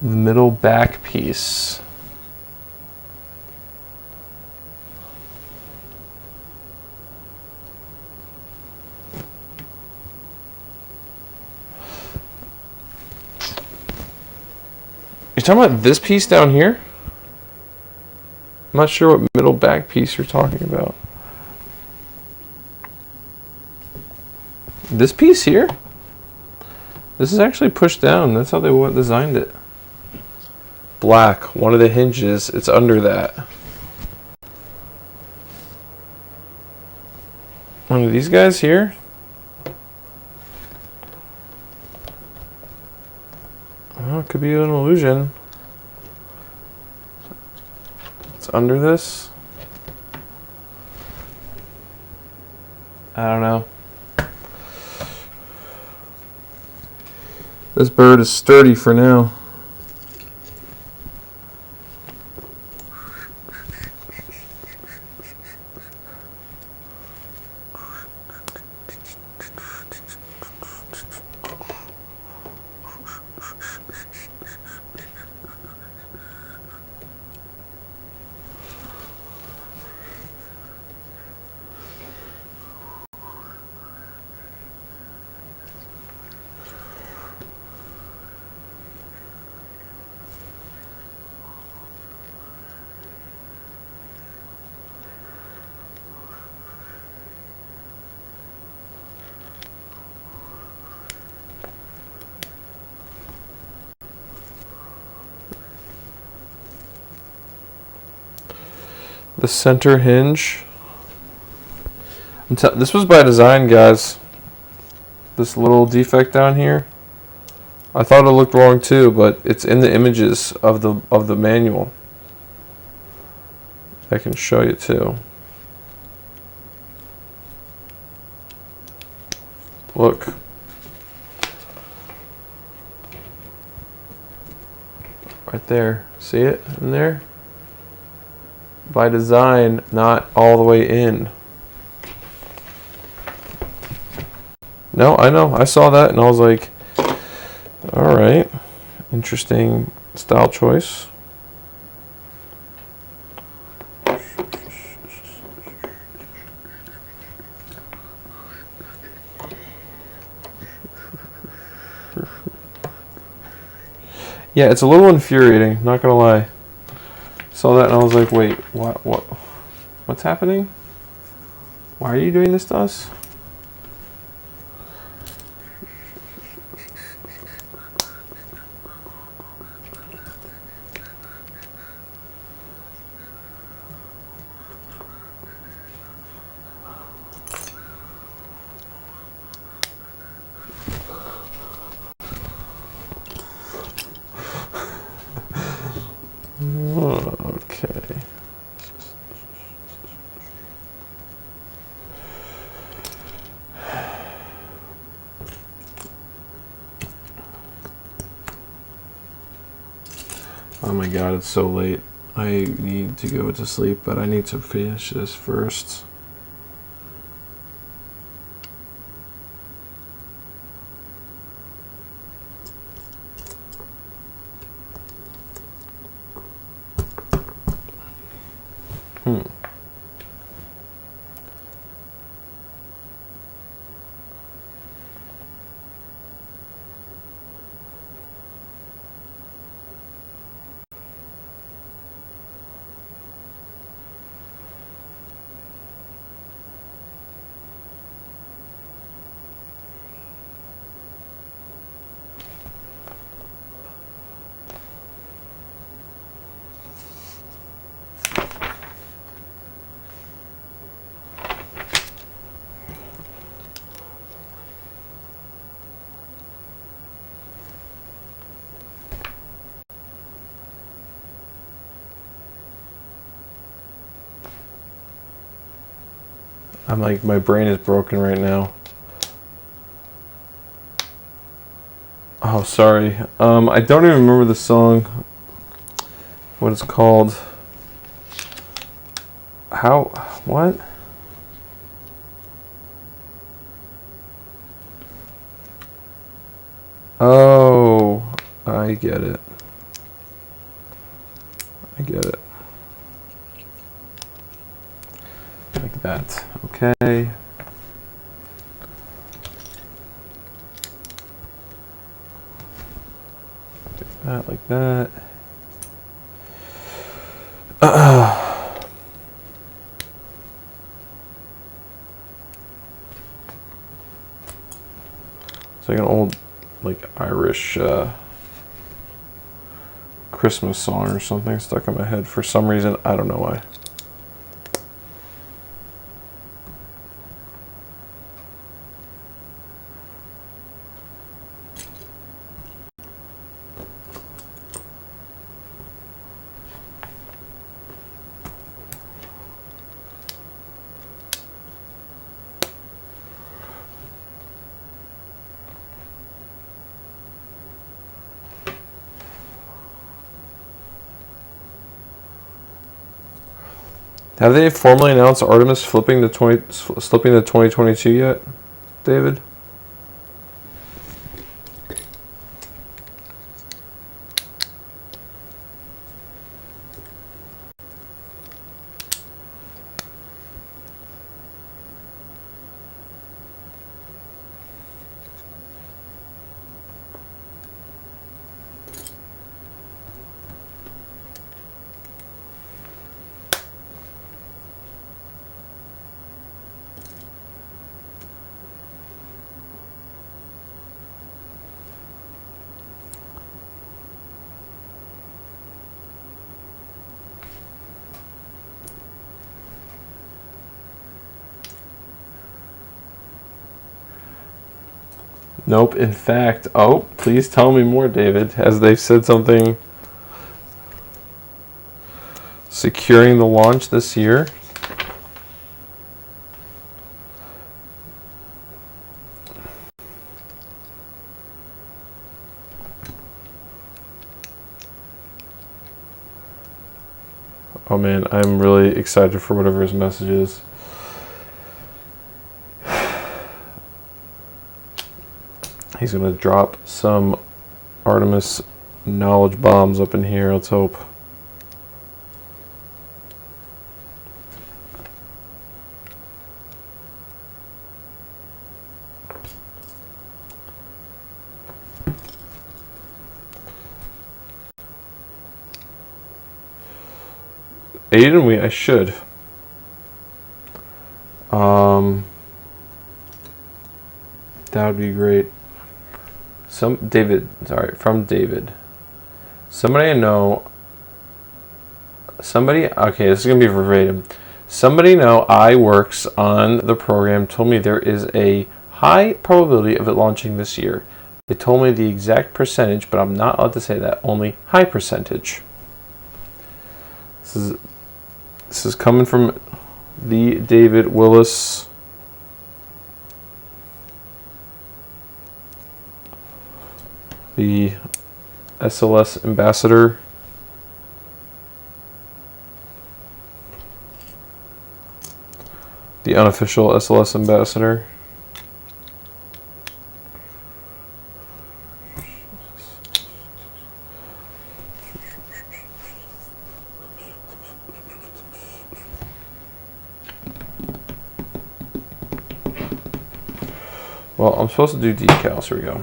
The middle back piece. You're talking about this piece down here? I'm not sure what middle back piece you're talking about. This piece here? This is actually pushed down. That's how they designed it. Black, one of the hinges, it's under that. One of these guys here? Oh, it could be an illusion. It's under this. I don't know. This bird is sturdy for now. The center hinge. This was by design, guys. This little defect down here. I thought it looked wrong too, but it's in the images of the manual. I can show you too. Look. Right there. See it in there? By design, not all the way in. No, I know. I saw that and I was like, all right. Interesting style choice. Yeah, it's a little infuriating, not gonna lie. Saw that and I was like, wait, what's happening? Why are you doing this to us? Okay. Oh my god, it's so late. I need to go to sleep, but I need to finish this first. I'm like, my brain is broken right now. Oh, sorry. I don't even remember the song. What it's called. How? What? Oh, I get it. I get it. Like that. Okay. That like that. It's like an old, like Irish Christmas song or something stuck in my head for some reason. I don't know why. Have they formally announced Artemis slipping to 2022 yet, David? Nope. In fact, oh, please tell me more, David. Has they said something securing the launch this year? Oh man, I'm really excited for whatever his message is. He's going to drop some Artemis knowledge bombs up in here, let's hope. Aiden, I should. That would be great. From David. Somebody I know. Okay, this is gonna be verbatim. Somebody I works on the program told me there is a high probability of it launching this year. They told me the exact percentage, but I'm not allowed to say that. Only high percentage. This is coming from the David Willis. The SLS ambassador. The unofficial SLS ambassador. Well, I'm supposed to do decals. Here we go.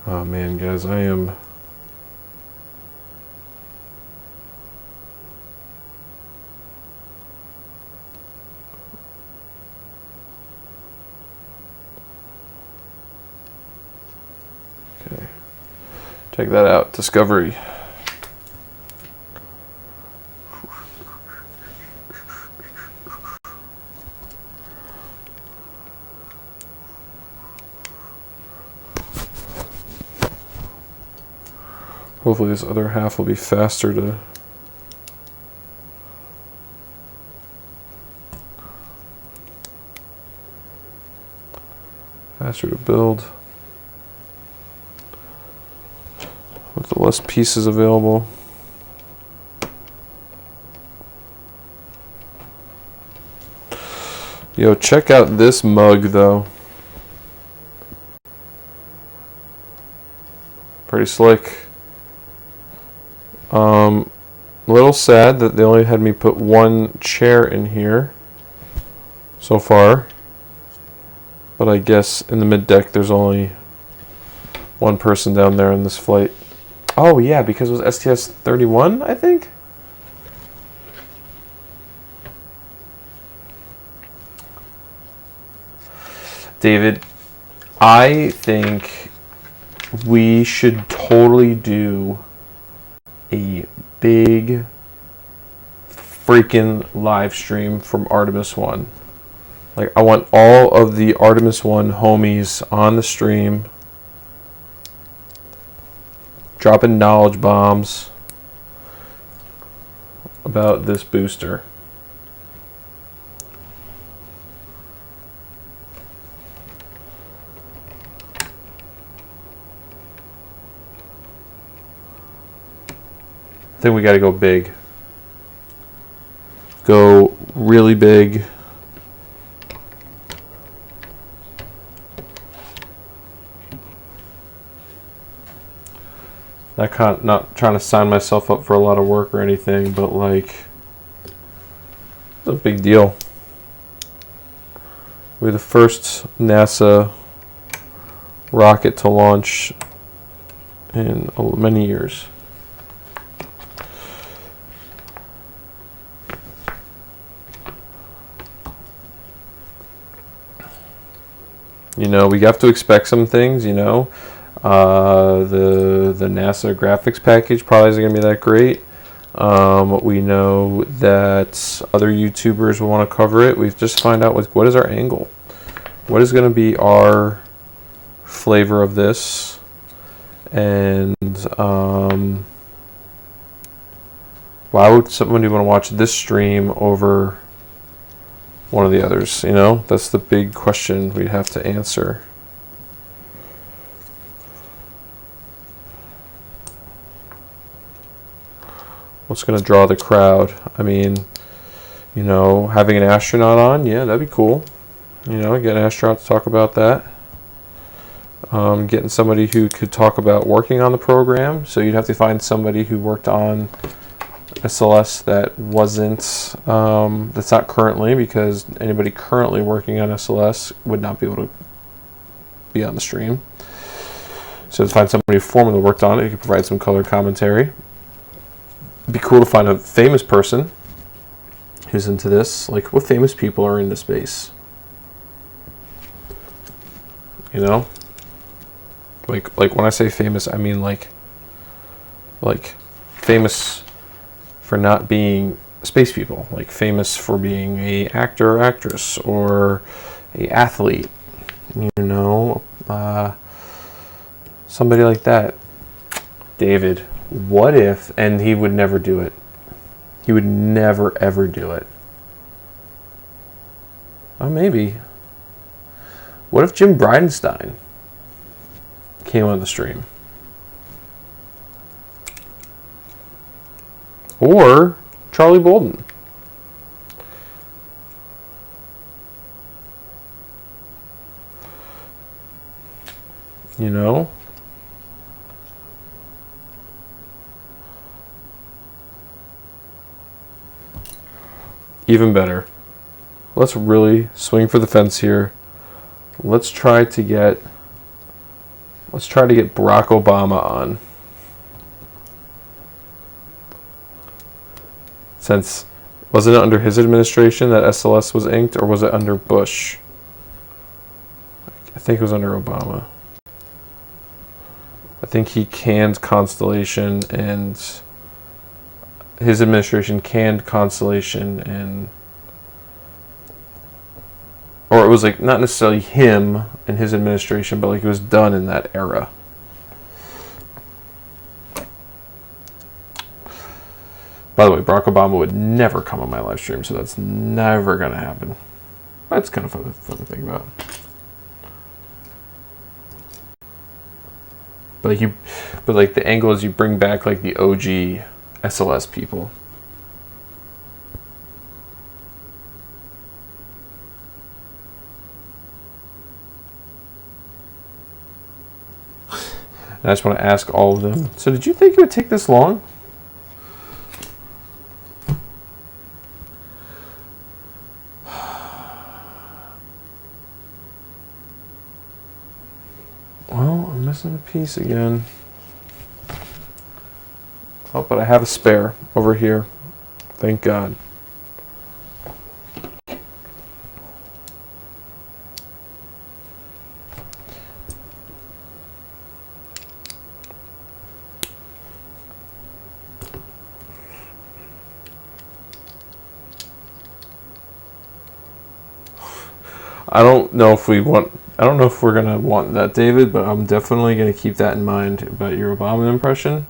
Oh man, guys, I am... Okay. Check that out, Discovery. Hopefully this other half will be faster to build with the less pieces available. Yo, check out this mug though. Pretty slick. A little sad that they only had me put one chair in here so far, but I guess in the mid deck there's only one person down there in this flight. Oh yeah, because it was STS-31, I think. David, I think we should totally do a big freaking live stream from Artemis 1. Like, I want all of the Artemis 1 homies on the stream dropping knowledge bombs about this booster. I think we got to go big. Go really big. Not trying to sign myself up for a lot of work or anything, but like, it's a big deal. We're the first NASA rocket to launch in many years. You know, we have to expect some things, you know. The NASA graphics package probably isn't going to be that great. We know that other YouTubers will want to cover it. We've just find out what is our angle. What is going to be our flavor of this? And why would somebody want to watch this stream over one of the others, you know? That's the big question we'd have to answer. What's going to draw the crowd? I mean, you know, having an astronaut on, yeah, that'd be cool. You know, get an astronaut to talk about that. Getting somebody who could talk about working on the program. So you'd have to find somebody who worked on SLS that wasn't, that's not currently, because anybody currently working on SLS would not be able to be on the stream. So to find somebody who formerly worked on it who could provide some color commentary. It'd be cool to find a famous person who's into this. Like, what famous people are into space? You know? Like when I say famous, I mean like famous for not being space people, like famous for being a actor or actress or a athlete, you know, somebody like that. David, what if, and he would never do it. He would never ever do it. Oh, maybe. What if Jim Bridenstine came on the stream? Or Charlie Bolden. You know? Even better. Let's really swing for the fence here. Let's try to get Barack Obama on. Since, wasn't it under his administration that SLS was inked, or was it under Bush? I think it was under Obama. I think he canned Constellation, and his administration canned Constellation, and, or it was like not necessarily him and his administration, but like it was done in that era. By the way, Barack Obama would never come on my live stream, so that's never going to happen. That's kind of fun to think about. But like the angle is you bring back like the OG SLS people. And I just want to ask all of them. So did you think it would take this long? Well, I'm missing a piece again. Oh, but I have a spare over here. Thank God. I don't know if we're going to want that, David, but I'm definitely going to keep that in mind about your Obama impression.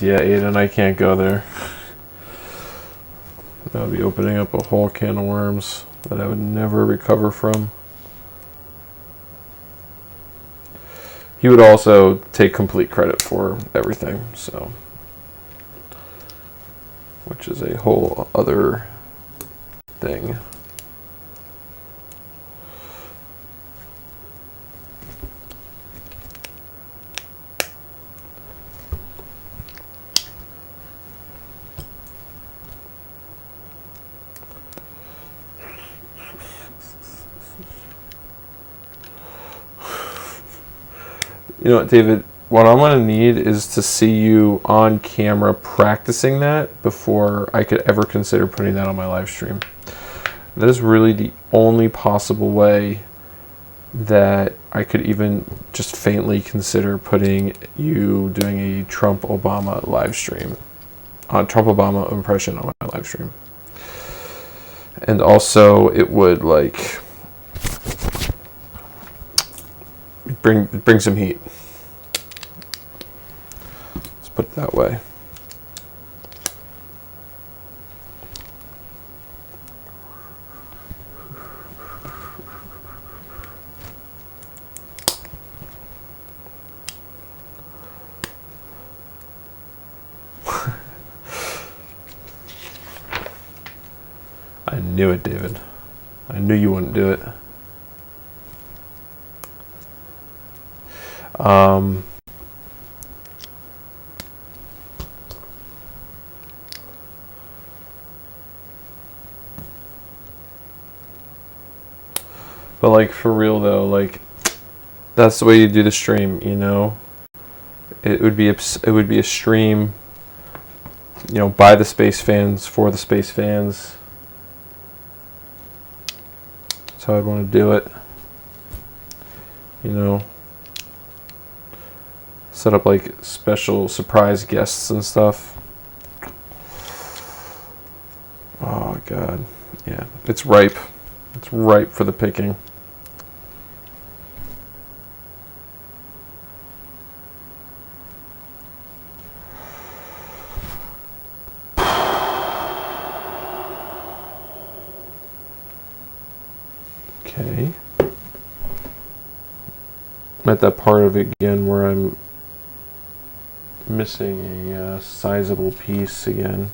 Yeah, Aiden, I can't go there. That would be opening up a whole can of worms that I would never recover from. He would also take complete credit for everything, so, which is a whole other thing. You know what, David? What I'm going to need is to see you on camera practicing that before I could ever consider putting that on my live stream. That is really the only possible way that I could even just faintly consider putting you doing a Trump-Obama live stream. Trump-Obama impression on my live stream. And also, it would, like, bring some heat. Let's put it that way. I knew it, David. I knew you wouldn't do it. But like for real though, like that's the way you do the stream, you know. It would be a stream, you know, by the space fans for the space fans. That's how I'd want to do it. You know, set up like special surprise guests and stuff. Oh God, yeah, it's ripe. It's ripe for the picking. Okay. I'm at that part of it again where I'm missing a sizable piece again.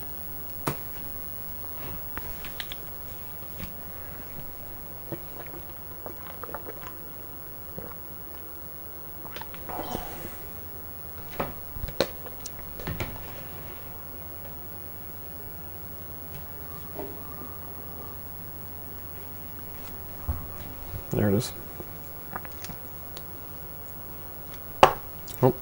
There it is. Oh.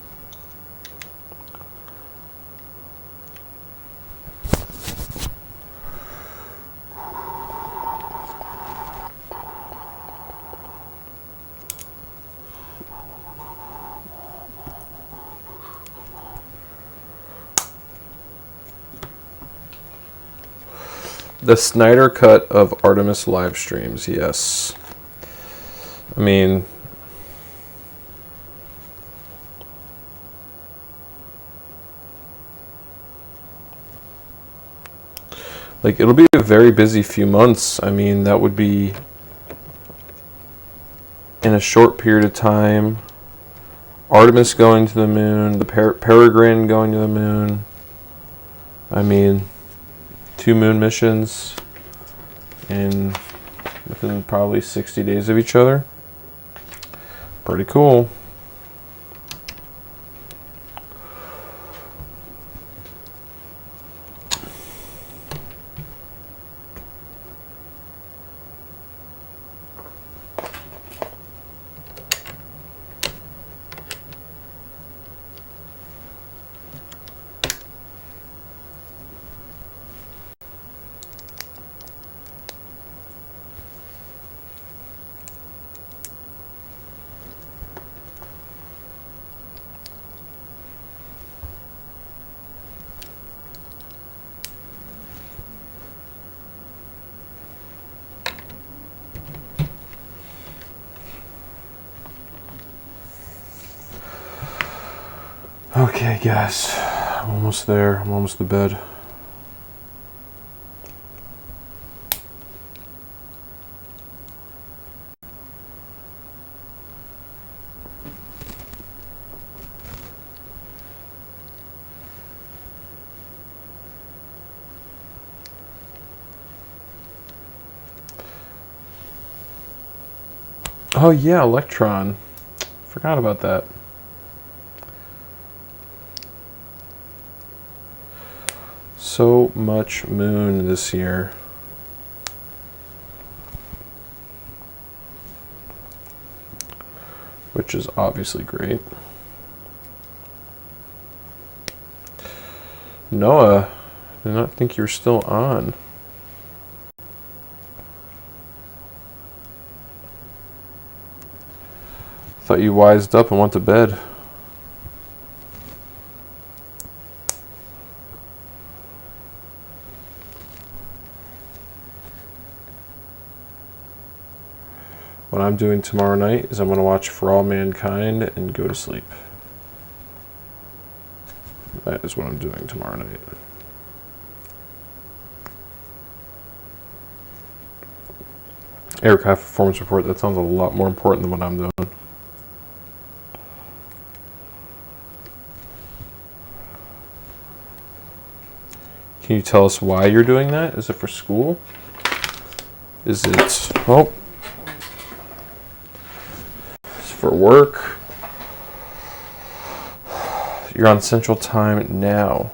The Snyder cut of Artemis live streams, yes. I mean, like, it'll be a very busy few months. I mean, that would be in a short period of time. Artemis going to the moon, the Peregrine going to the moon. I mean, 2 moon missions within probably 60 days of each other. Pretty cool. Okay, guys, I'm almost there. I'm almost to bed. Oh yeah, Electron. Forgot about that. So much moon this year. Which is obviously great. Noah, I did not think you were still on. Thought you wised up and went to bed. What I'm doing tomorrow night is I'm going to watch For All Mankind and go to sleep. That is what I'm doing tomorrow night. Aircraft performance report, that sounds a lot more important than what I'm doing. Can you tell us why you're doing that? Is it for school? Is it, oh, it's for work? You're on Central Time now.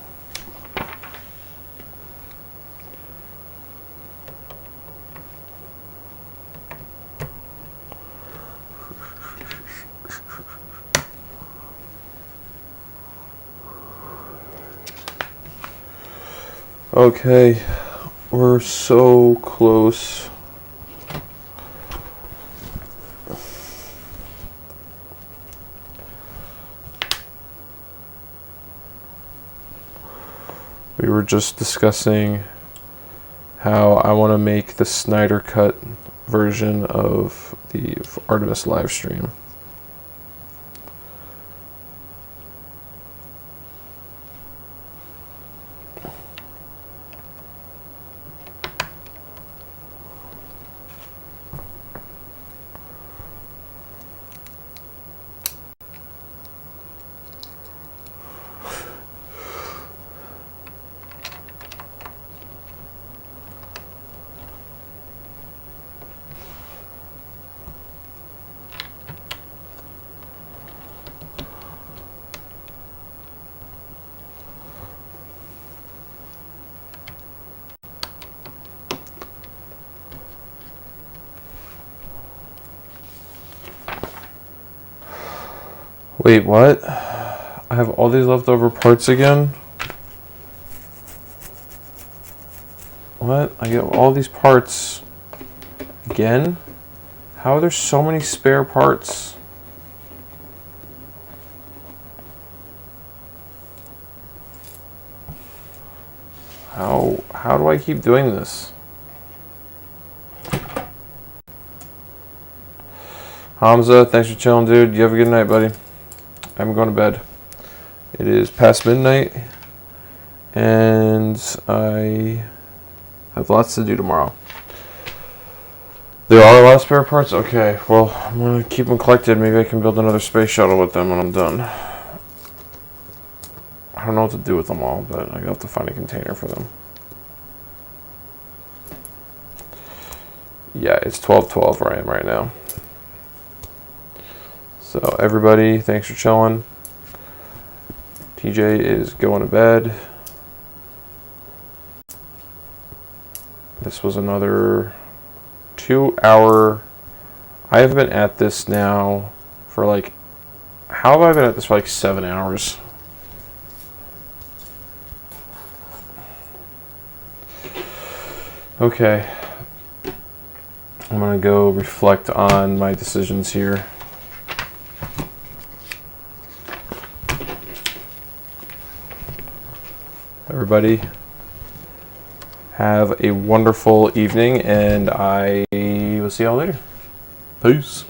Okay, we're so close. We were just discussing how I want to make the Snyder Cut version of the Artemis live stream. Wait, what? I have all these leftover parts again? What? I get all these parts again? How are there so many spare parts? How do I keep doing this? Hamza, thanks for chilling, dude. You have a good night, buddy. I'm going to bed. It is past midnight, and I have lots to do tomorrow. There are a lot of spare parts? Okay, well, I'm going to keep them collected. Maybe I can build another space shuttle with them when I'm done. I don't know what to do with them all, but I have to find a container for them. Yeah, it's 12:12 where I am right now. So everybody, thanks for chilling. TJ is going to bed. This was another 2-hour. I have been at this now for like, how have I been at this for like 7 hours? Okay. I'm going to go reflect on my decisions here. Everybody, have a wonderful evening, and I will see y'all later. Peace.